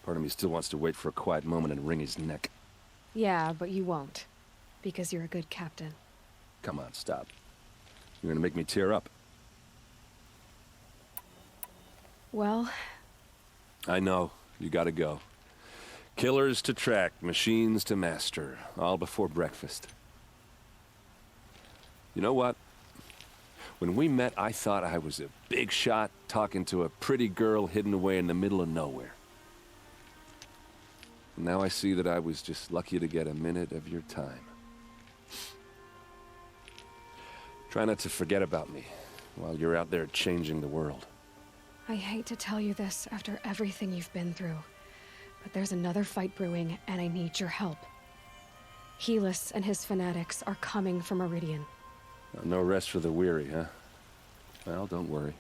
Part of me still wants to wait for a quiet moment and wring his neck. Yeah, but you won't. Because you're a good captain. Come on, stop. You're gonna make me tear up. Well... I know. You gotta go. Killers to track, machines to master. All before breakfast. You know what? When we met, I thought I was a big shot talking to a pretty girl hidden away in the middle of nowhere. Now I see that I was just lucky to get a minute of your time. Try not to forget about me while you're out there changing the world. I hate to tell you this after everything you've been through, but there's another fight brewing and I need your help. Helis and his fanatics are coming for Meridian. No rest for the weary, huh? Well, don't worry.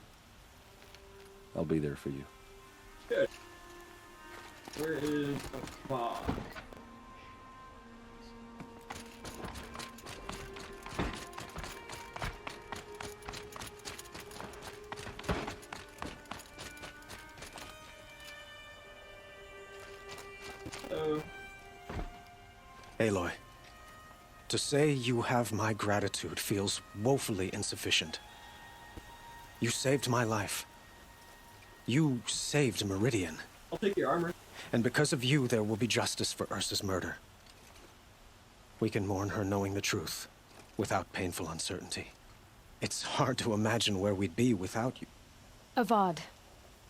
I'll be there for you. Good. Where is the fog? Aloy, to say you have my gratitude feels woefully insufficient. You saved my life. You saved Meridian. I'll take your armor. And because of you, there will be justice for Ursa's murder. We can mourn her knowing the truth, without painful uncertainty. It's hard to imagine where we'd be without you. Avad,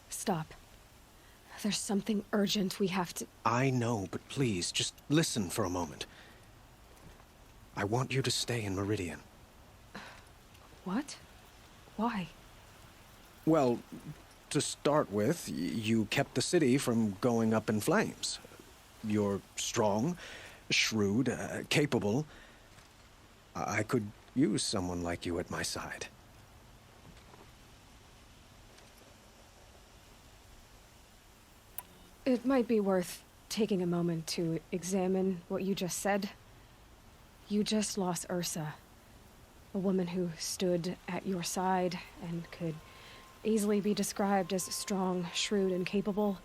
stop. There's something urgent we have to... I know, but please, just listen for a moment. I want you to stay in Meridian. What? Why? Well, to start with, you kept the city from going up in flames. You're strong, shrewd, capable. I could use someone like you at my side. It might be worth taking a moment to examine what you just said. You just lost Ursa, a woman who stood at your side and could easily be described as strong, shrewd, and capable.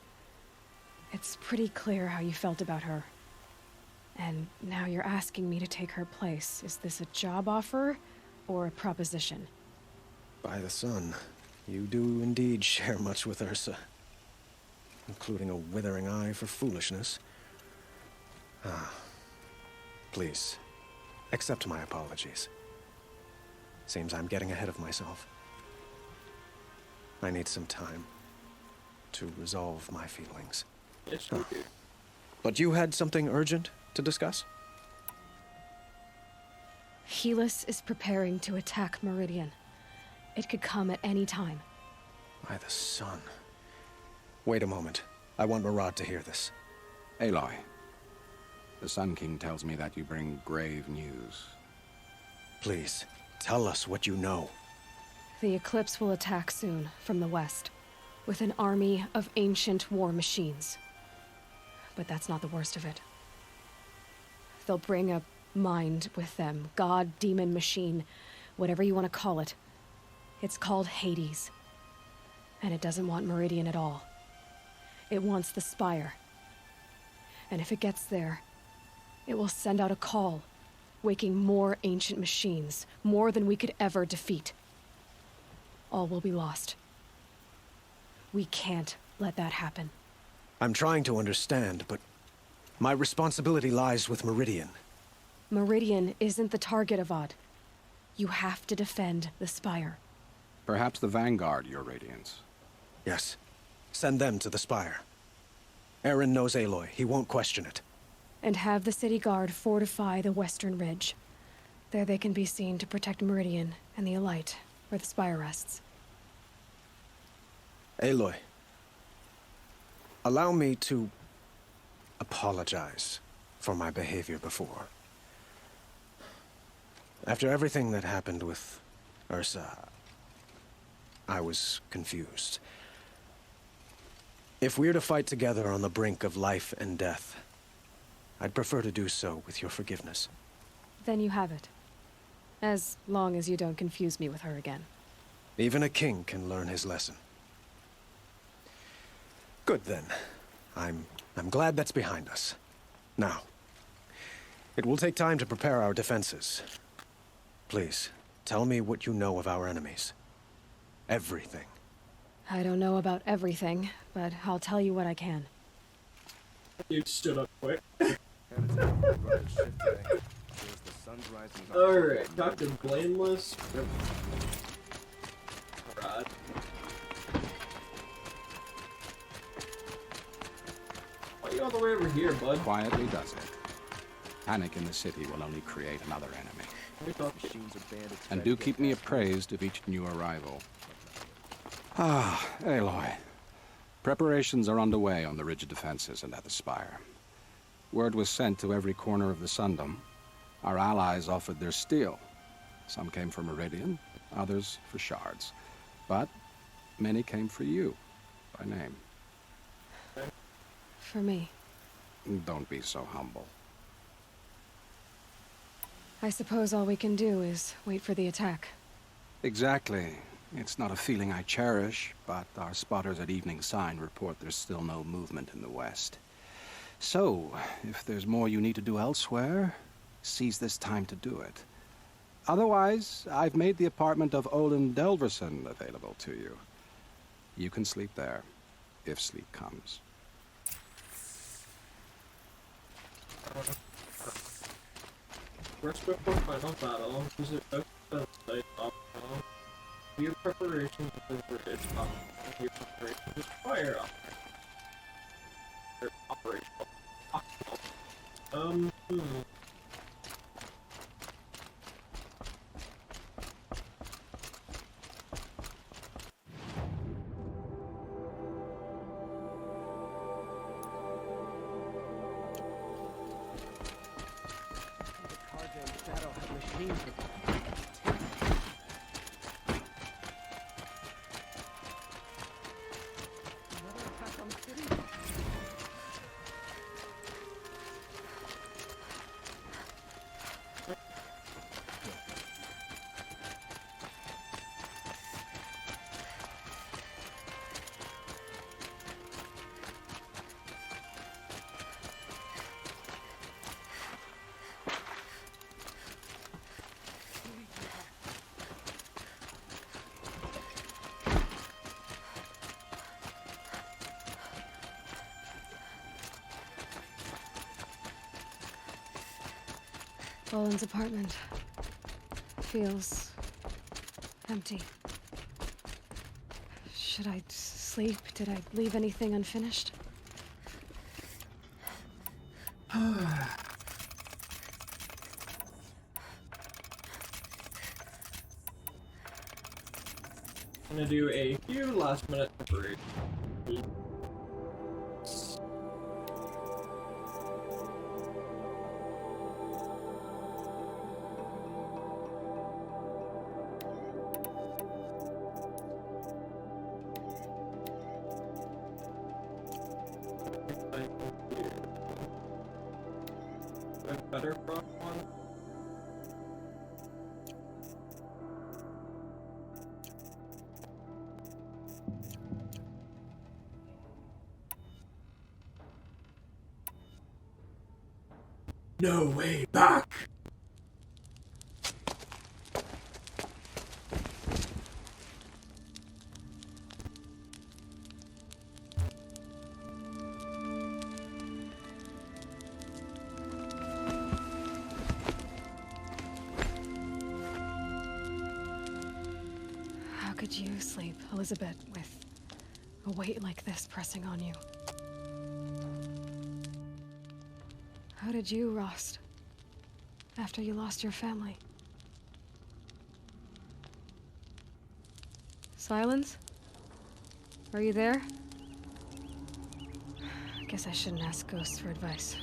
It's pretty clear how you felt about her. And now you're asking me to take her place. Is this a job offer or a proposition? By the sun, you do indeed share much with Ursa. Including a withering eye for foolishness. Please, accept my apologies. Seems I'm getting ahead of myself. I need some time. to resolve my feelings. Yes, you do. But you had something urgent to discuss? Helis is preparing to attack Meridian. It could come at any time. By the sun. Wait a moment. I want Murad to hear this. Aloy, the Sun King tells me that you bring grave news. Please, tell us what you know. The Eclipse will attack soon, from the west, with an army of ancient war machines. But that's not the worst of it. They'll bring a mind with them, god, demon, machine, whatever you want to call it. It's called Hades. And it doesn't want Meridian at all. It wants the Spire. And if it gets there, it will send out a call, waking more ancient machines, more than we could ever defeat. All will be lost. We can't let that happen. I'm trying to understand, but my responsibility lies with Meridian. Meridian isn't the target, Avad. You have to defend the Spire. Perhaps the Vanguard, Your Radiance. Yes. Send them to the Spire. Eren knows Aloy. He won't question it. And have the city guard fortify the western ridge. There they can be seen to protect Meridian and the Elite, where the Spire rests. Aloy, allow me to apologize for my behavior before. After everything that happened with Ursa, I was confused. If we're to fight together on the brink of life and death, I'd prefer to do so with your forgiveness. Then you have it. As long as you don't confuse me with her again. Even a king can learn his lesson. Good then. I'm glad that's behind us. Now, it will take time to prepare our defenses. Please, tell me what you know of our enemies. Everything. I don't know about everything, but I'll tell you what I can. You stood up quick. Alright, Dr. Blameless. Right. Why are you all the way over here, bud? Quietly does it. Panic in the city will only create another enemy. And do keep me appraised of each new arrival. Ah, Aloy. Preparations are underway on the ridge defenses and at the Spire. Word was sent to every corner of the Sundom. Our allies offered their steel. Some came for Meridian, others for shards. But many came for you, by name. For me. Don't be so humble. I suppose all we can do is wait for the attack. Exactly. It's not a feeling I cherish, but our spotters at Evening Sign report there's still no movement in the west. So, if there's more you need to do elsewhere, seize this time to do it. Otherwise, I've made the apartment of Olin Delverson available to you. You can sleep there, if sleep comes. First before final battle, visit both site optional. View preparations for the bridge optional. View preparations with fire operational. Olin's apartment feels empty. Should I sleep? Did I leave anything unfinished? I'm gonna do a few last minute preparations. Better front one. No way back. How could you sleep, Elizabeth, with a weight like this pressing on you? How did you rust after you lost your family? Silence? Are you there? I guess I shouldn't ask ghosts for advice.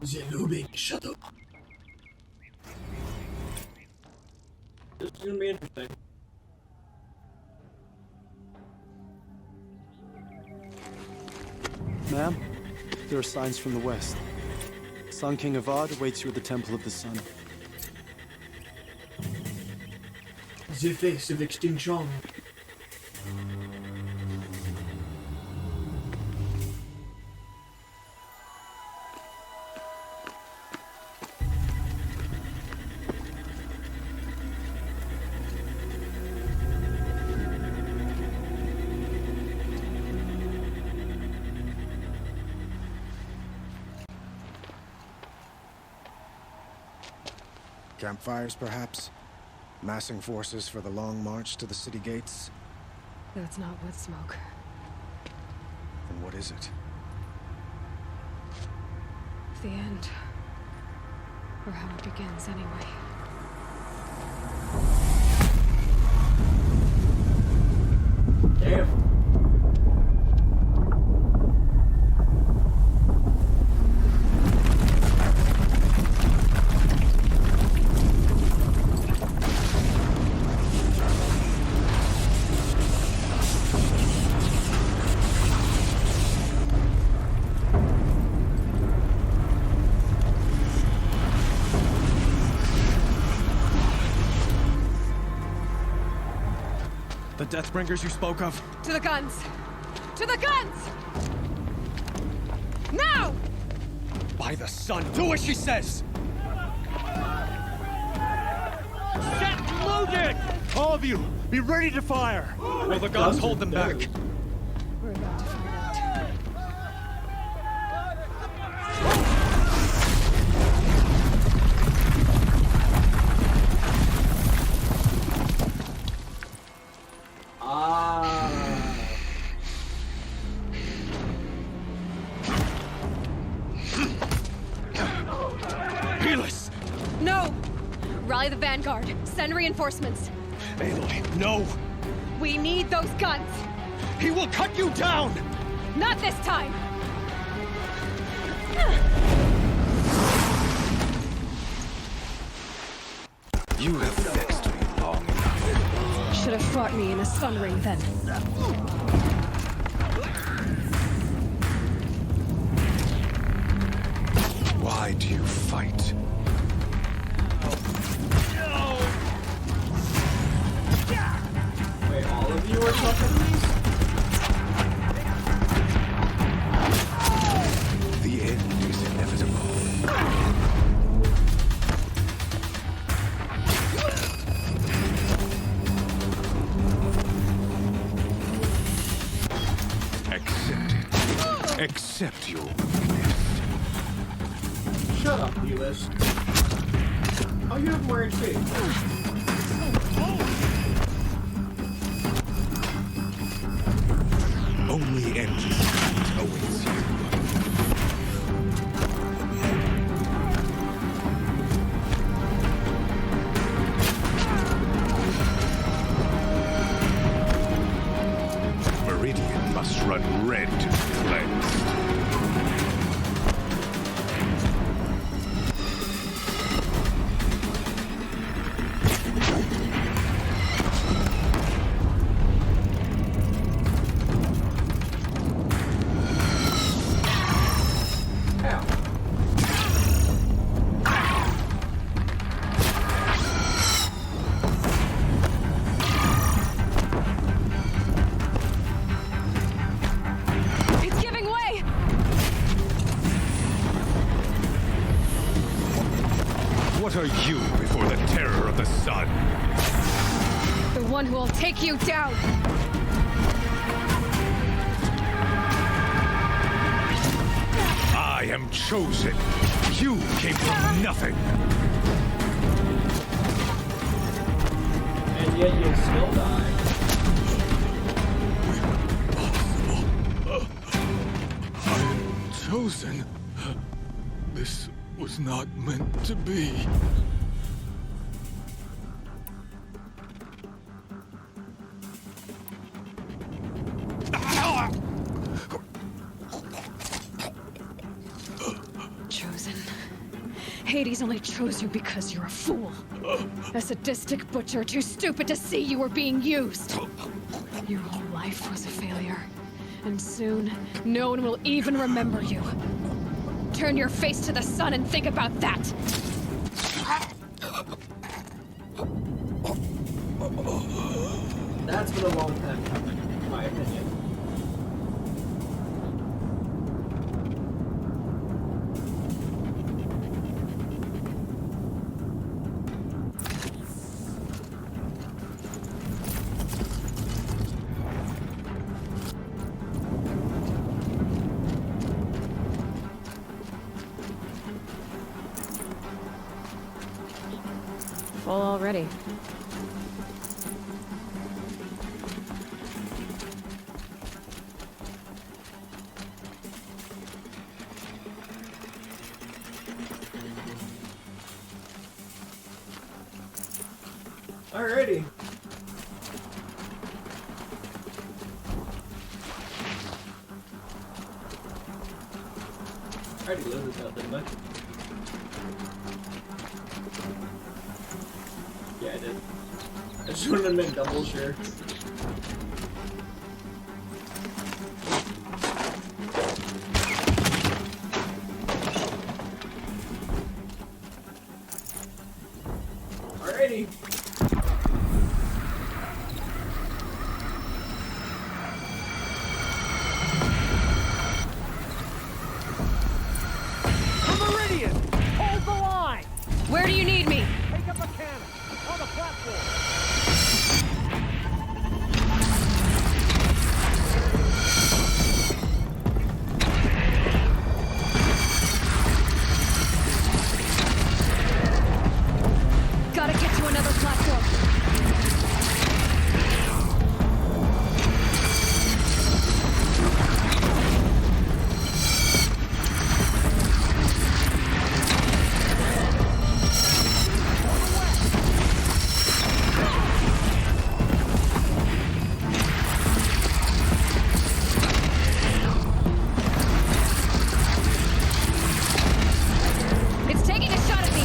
Zenobin, shut up. This is gonna be interesting. Ma'am, there are signs from the west. Sun King Avad awaits you at the Temple of the Sun. The face of extinction. Campfires, perhaps? Massing forces for the long march to the city gates? That's not wood smoke. Then what is it? The end. Or how it begins, anyway. Damn. The Deathbringers you spoke of? To the guns! To the guns! Now! By the sun, do as she says! Set loaded! All of you, be ready to fire! Will the guns hold them back? We're about to find out. Helis! No! Rally the vanguard. Send reinforcements. Aloy, no! We need those guns! He will cut you down! Not this time! You have vexed me long enough. Should have fought me in a sun ring then. Why do you fight? Wait, all of you are talking these? The end is inevitable. Accept it. Accept your weakness. Shut up, Helis. Oh, you have more HP. engine awaits you. Meridian must run red to be cleansed. What are you before the terror of the sun? The one who will take you down! I am chosen. You came from nothing. And yet you still die. I'm chosen. This was not meant to be. Chosen. Hades only chose you because you're a fool. A sadistic butcher too stupid to see you were being used. Your whole life was a failure. And soon, no one will even remember you. Turn your face to the sun and think about that! That's been a long time coming, in my opinion. Full already. Alrighty. I already lived this out, didn't I? Yeah, I did. I just wanted to make double sure. Alrighty. Meridian! Hold the line! Where do you need me? Take up a cannon on the platform! Gotta get to another platform. It's taking a shot at me.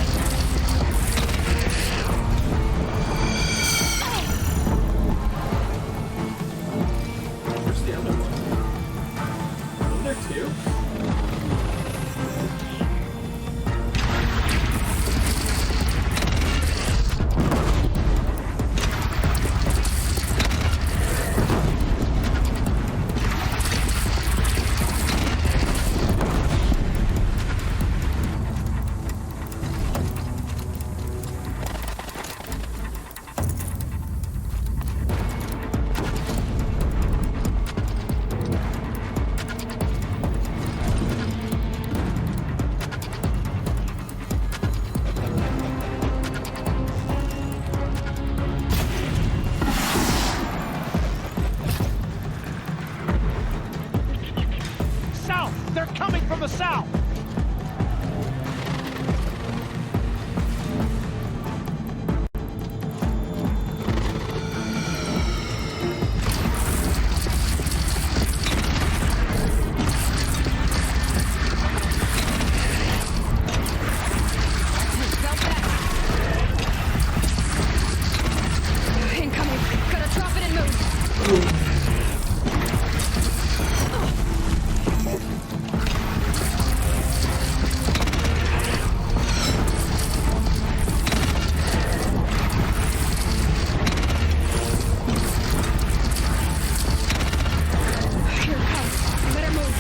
Where's the other one? Isn't there two? coming from the south! Incoming. Gotta drop it and move. Here it comes. Better move.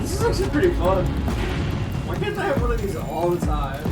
This is actually pretty fun. Why can't I have one of these all the time?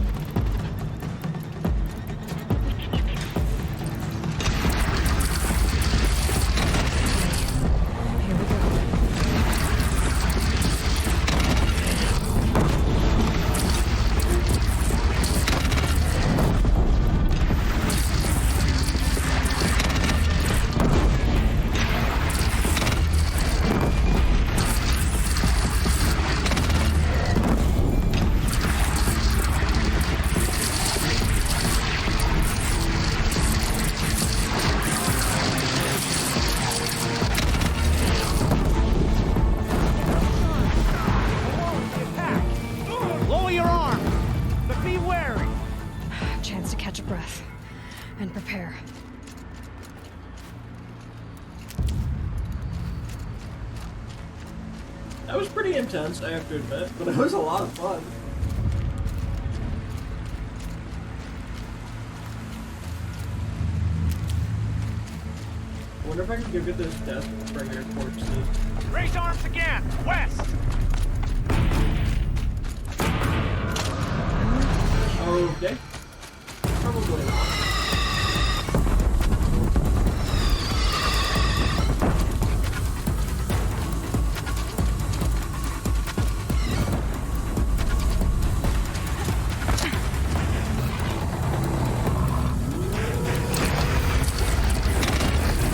Lower your arm! But be wary! Chance to catch a breath and prepare. That was pretty intense, I have to admit, but it was a lot of fun. I wonder if I can go get those Deathbringer corpses. Raise arms again! West! Okay. Probably not.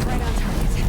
Right on target.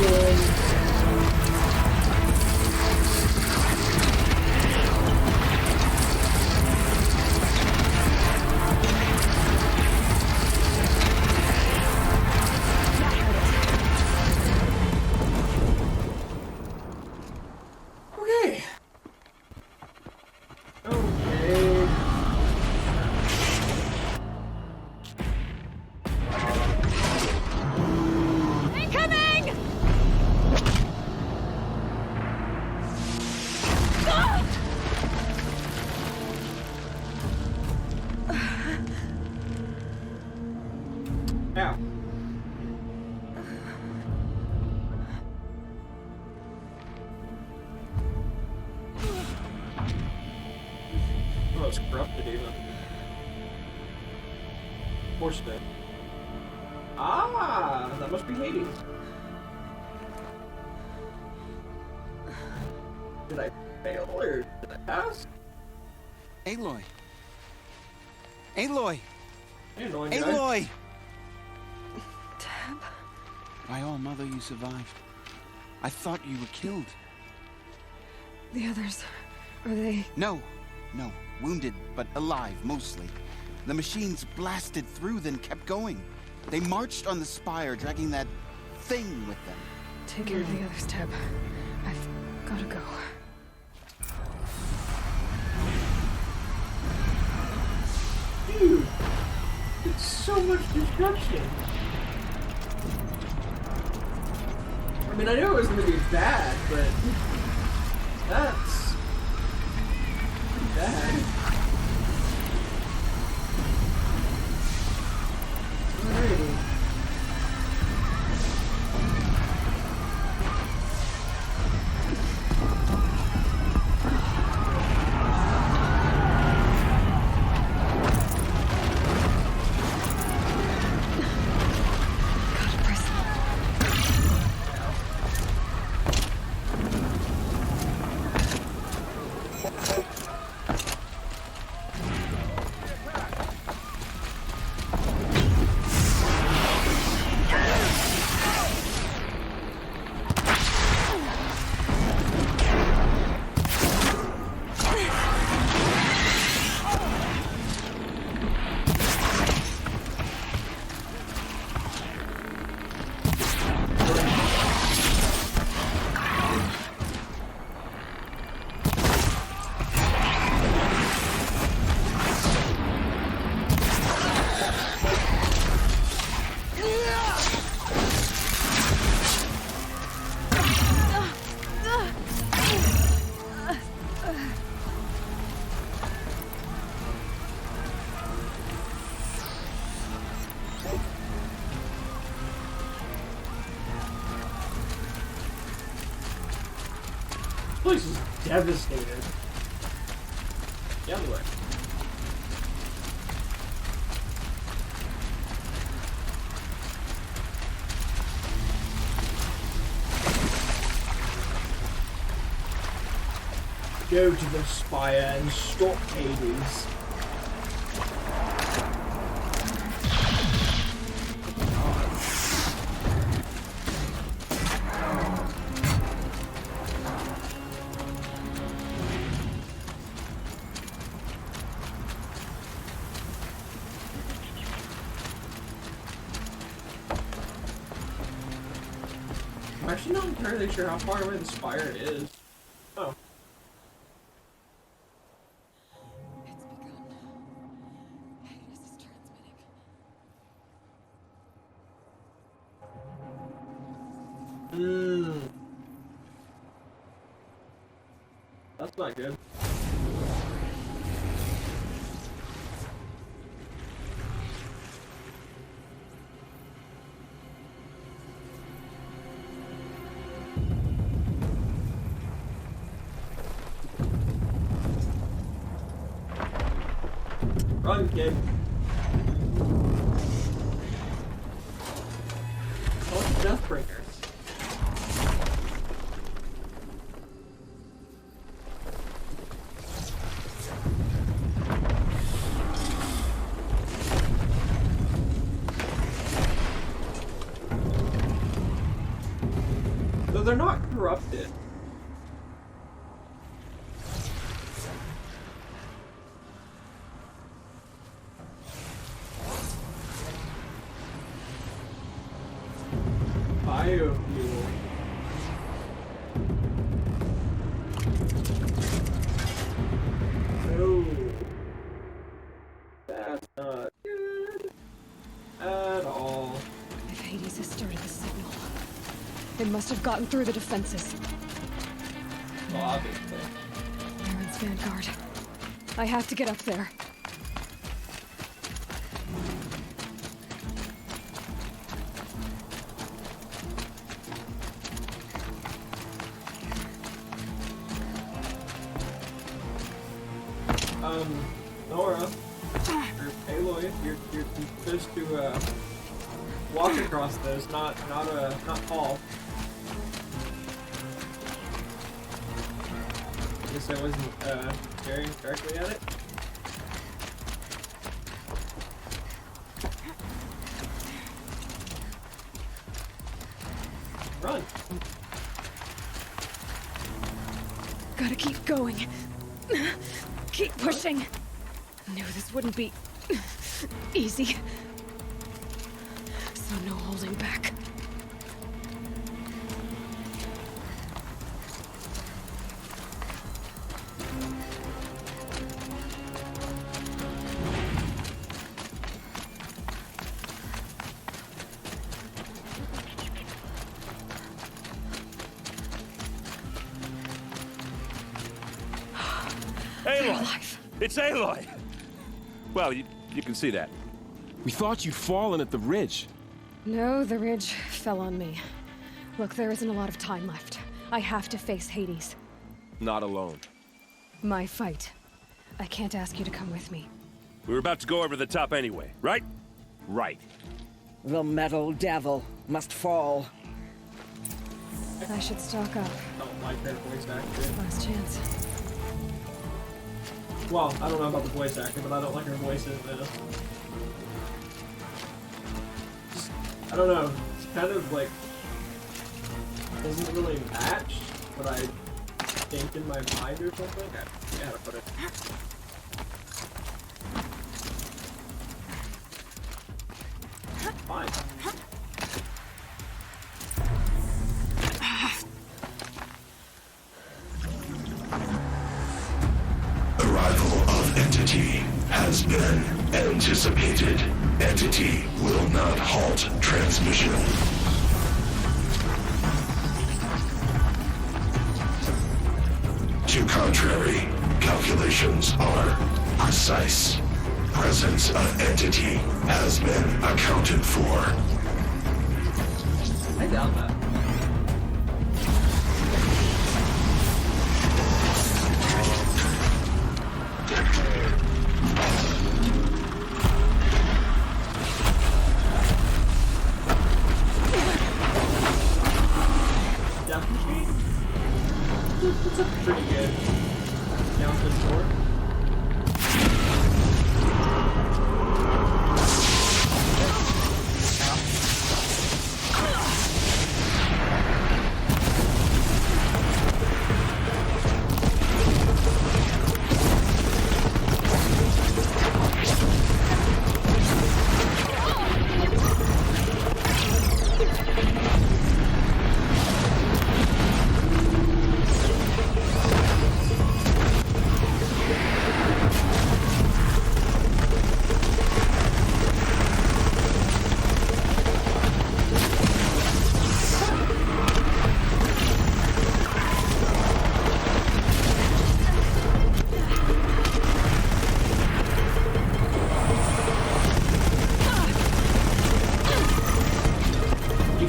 Okay. Okay. Incoming! Ow. Oh, it's corrupted even. Force it. Ah, that must be Hades. Did I fail or did I pass? Aloy. Aloy! Hey, annoying guy. Aloy! Tab? By all mother, you survived. I thought you were killed. The others, are they... No. Wounded, but alive, mostly. The machines blasted through, then kept going. They marched on the spire, dragging that thing with them. Take care of the others, Tab. I've gotta go. Dude, it's so much destruction. I mean, I knew it was going to be bad, but that's pretty bad. Alrighty. This place is devastated. The other way. Go to the spire and stop Hades. I'm actually not entirely sure how far away the spire is. Oh. It's begun. Hades is transmitting. That's not good. Run, kid. Oh, Deathbreaker. So they're not corrupted. Biofuel. No. That's not good at all. If Hades has started the signal, it must have gotten through the defenses. Well, obviously. Aaron's vanguard. I have to get up there. Nora, or Aloy, you're supposed to walk across those, not fall. Guess I wasn't staring correctly at it. Run. Gotta keep going. Keep pushing. Knew this wouldn't be easy. So no holding back. Aloy! It's Aloy! Well, you can see that. We thought you'd fallen at the ridge. No, the ridge fell on me. Look, there isn't a lot of time left. I have to face Hades. Not alone. My fight. I can't ask you to come with me. We were about to go over the top anyway, right? Right. The metal devil must fall. I should stock up. I don't like her voice acting. Last chance. Well, I don't know about the voice acting, but I don't like her voice in this. I don't know. It's kind of like doesn't really match what I think in my mind or something. I forget how to put it. Fine. Arrival of Entity has been anticipated. Entity will not halt transmission. To contrary, calculations are precise. Presence of Entity has been accounted for. I doubt that. It's a pretty good announcement for it.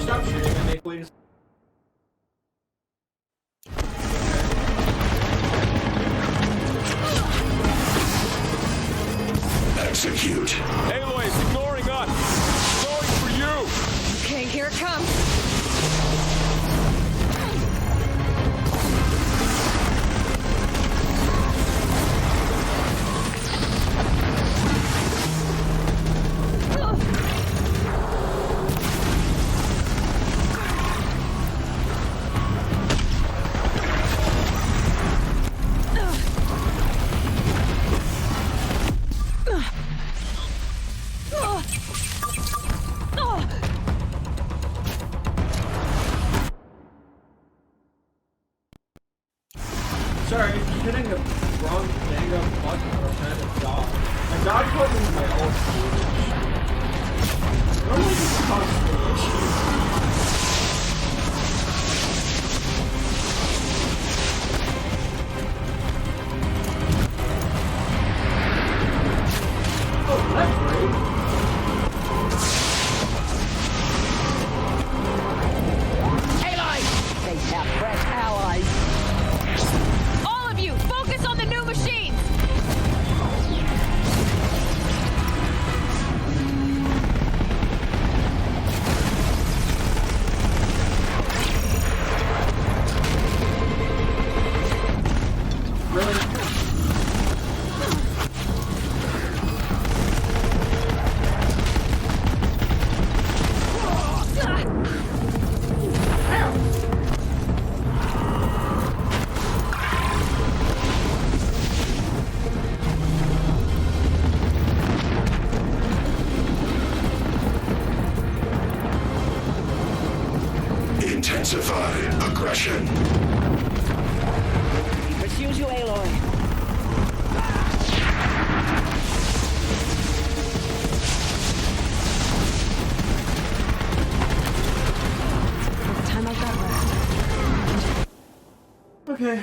Stop shooting at me, please. Execute. Aloy's ignoring us! Going for you! Okay, here it comes! dodge button is my ult. Normally this causes me issues. Oh, that's great. They have fresh allies. All of you, focus on the new machines! Really? Intensify aggression. He pursues you, Aloy. What time I've got left. Okay,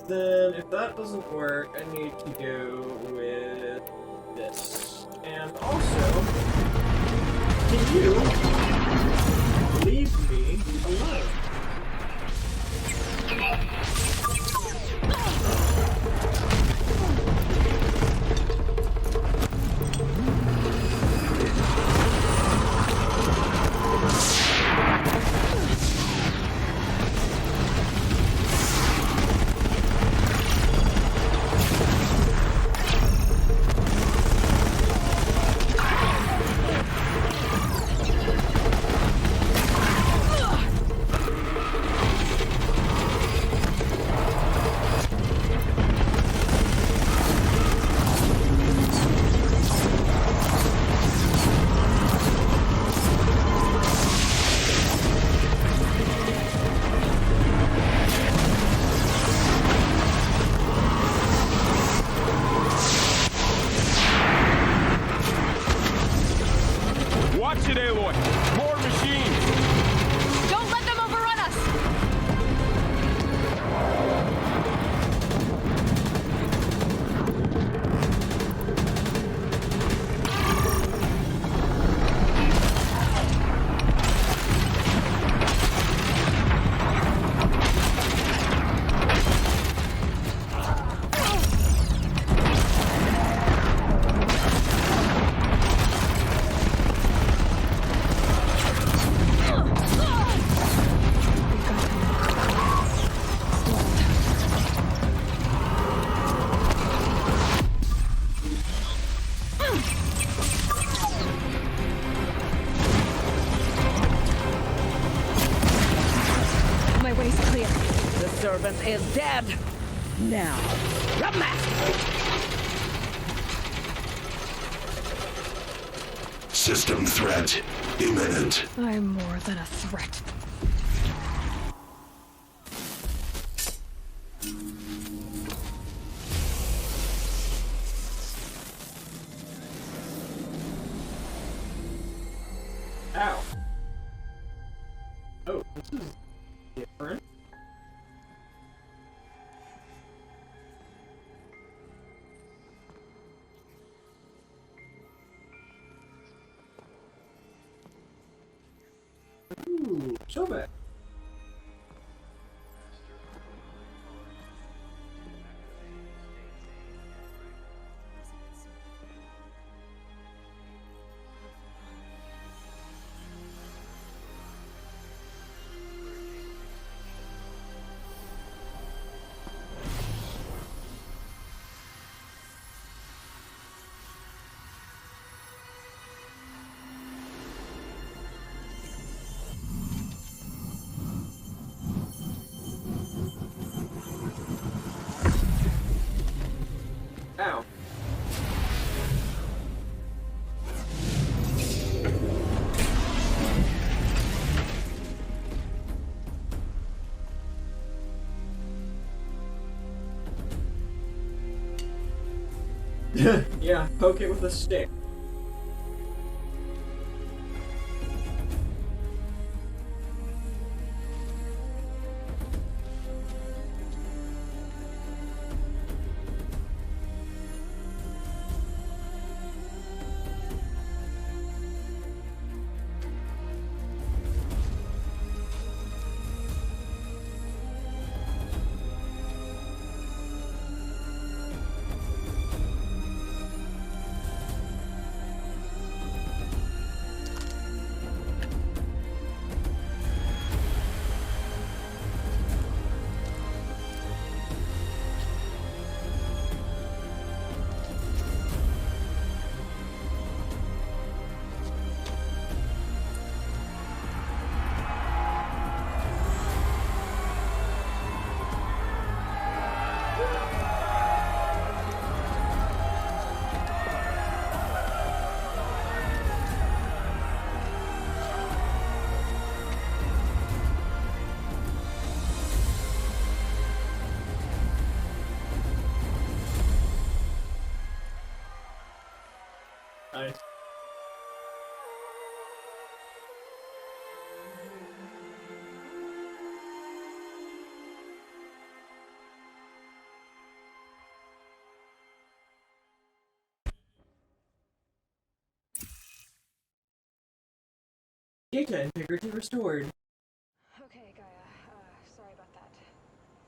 then if that doesn't work, I need to go with this. And also, can you leave me alone? Watch it, Aloy! More machines! Don't let them overrun us! My way's clear. The servant is dead. Now, the master. System threat imminent. I'm more than a threat. Ow. Oh, this is different. Ooh, so bad. Ow. Yeah, poke it with a stick. Nice. Data integrity restored. Okay, Gaia. Sorry about that.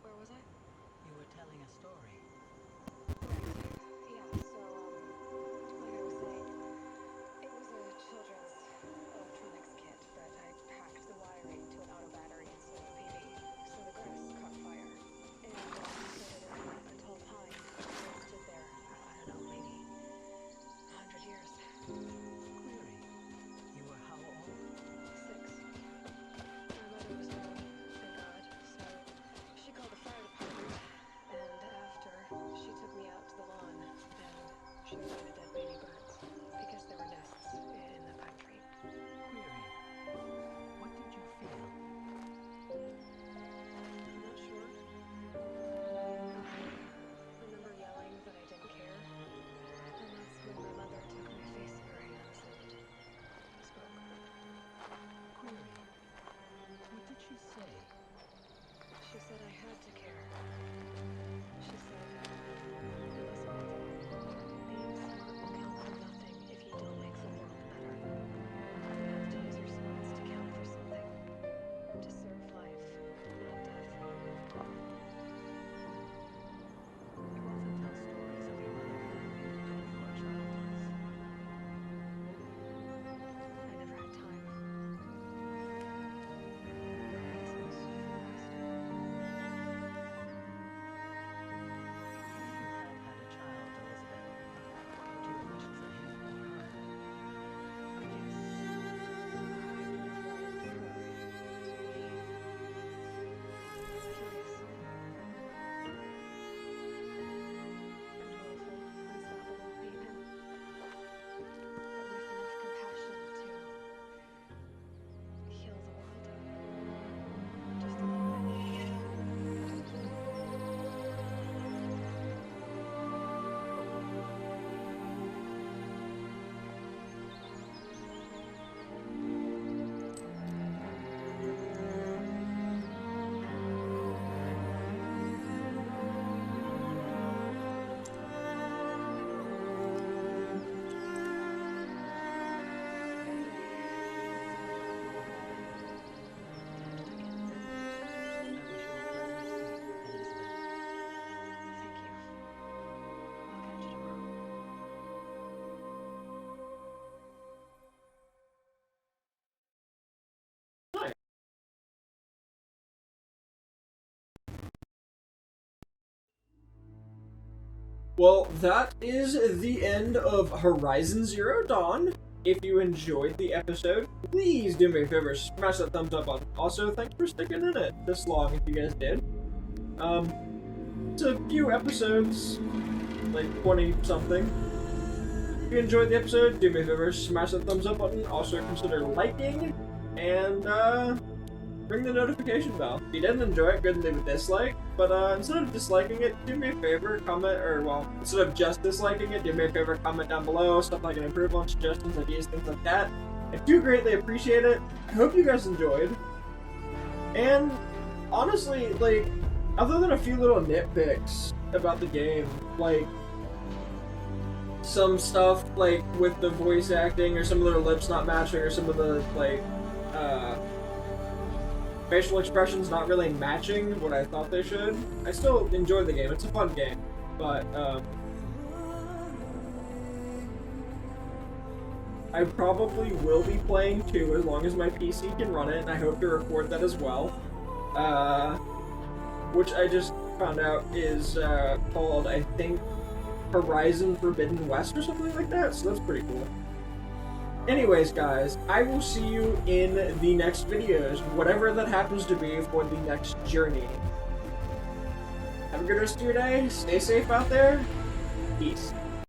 Where was I? You were telling a story. Yeah, so, like I was saying, it was a children's electronics kit, but I hacked the wiring to an auto battery instead of PV, so the grass caught fire. And so there was a tall pine that stood there, I don't know, maybe 100 years. Query. You were how old? 6. My mother was home, thank God, so she called the fire department, and after, she took me out to the lawn and showed me the dead baby birds, because there were nests in the pine tree. Query. What did you feel? I'm not sure. I remember yelling that I didn't care, and that's when my mother took my face in her hands and spoke. Query. What did she say? She said I had to care. She said, Elizabeth, being smart will count for nothing if you don't make the world better. You have to use your smarts to count for something. To serve life, not death. You often tell stories of your mother when you are childless. I never had time. I guess it was for the best. If you had had a child, Elizabeth, would you have wished for him or her? I guess I would have wanted her to be curious. And willful, unstoppable, even. But with enough compassion to heal the world. Just a little bit. Thank you. I'll catch you tomorrow. Nice. Well, that is the end of Horizon Zero Dawn. If you enjoyed the episode, please do me a favor, smash that thumbs up button. Also, thanks for sticking in it this long if you guys did. It's a few episodes, like 20-something. If you enjoyed the episode, do me a favor, smash that thumbs up button. Also, consider liking, and, ring the notification bell. If you didn't enjoy it, go ahead and leave a dislike. But instead of disliking it, do me a favor, comment, or well, instead of just disliking it, do me a favor, comment down below, stuff I can improve on, suggestions, ideas, things like that. I do greatly appreciate it. I hope you guys enjoyed. And honestly, like, other than a few little nitpicks about the game, like, some stuff, like, with the voice acting, or some of their lips not matching, or some of the, like, facial expressions not really matching what I thought they should, I still enjoy the game. It's a fun game, but, I probably will be playing 2 as long as my PC can run it, and I hope to record that as well. Which I just found out is called, I think, Horizon Forbidden West or something like that, so that's pretty cool. Anyways, guys, I will see you in the next videos, whatever that happens to be for the next journey. Have a good rest of your day, stay safe out there, peace.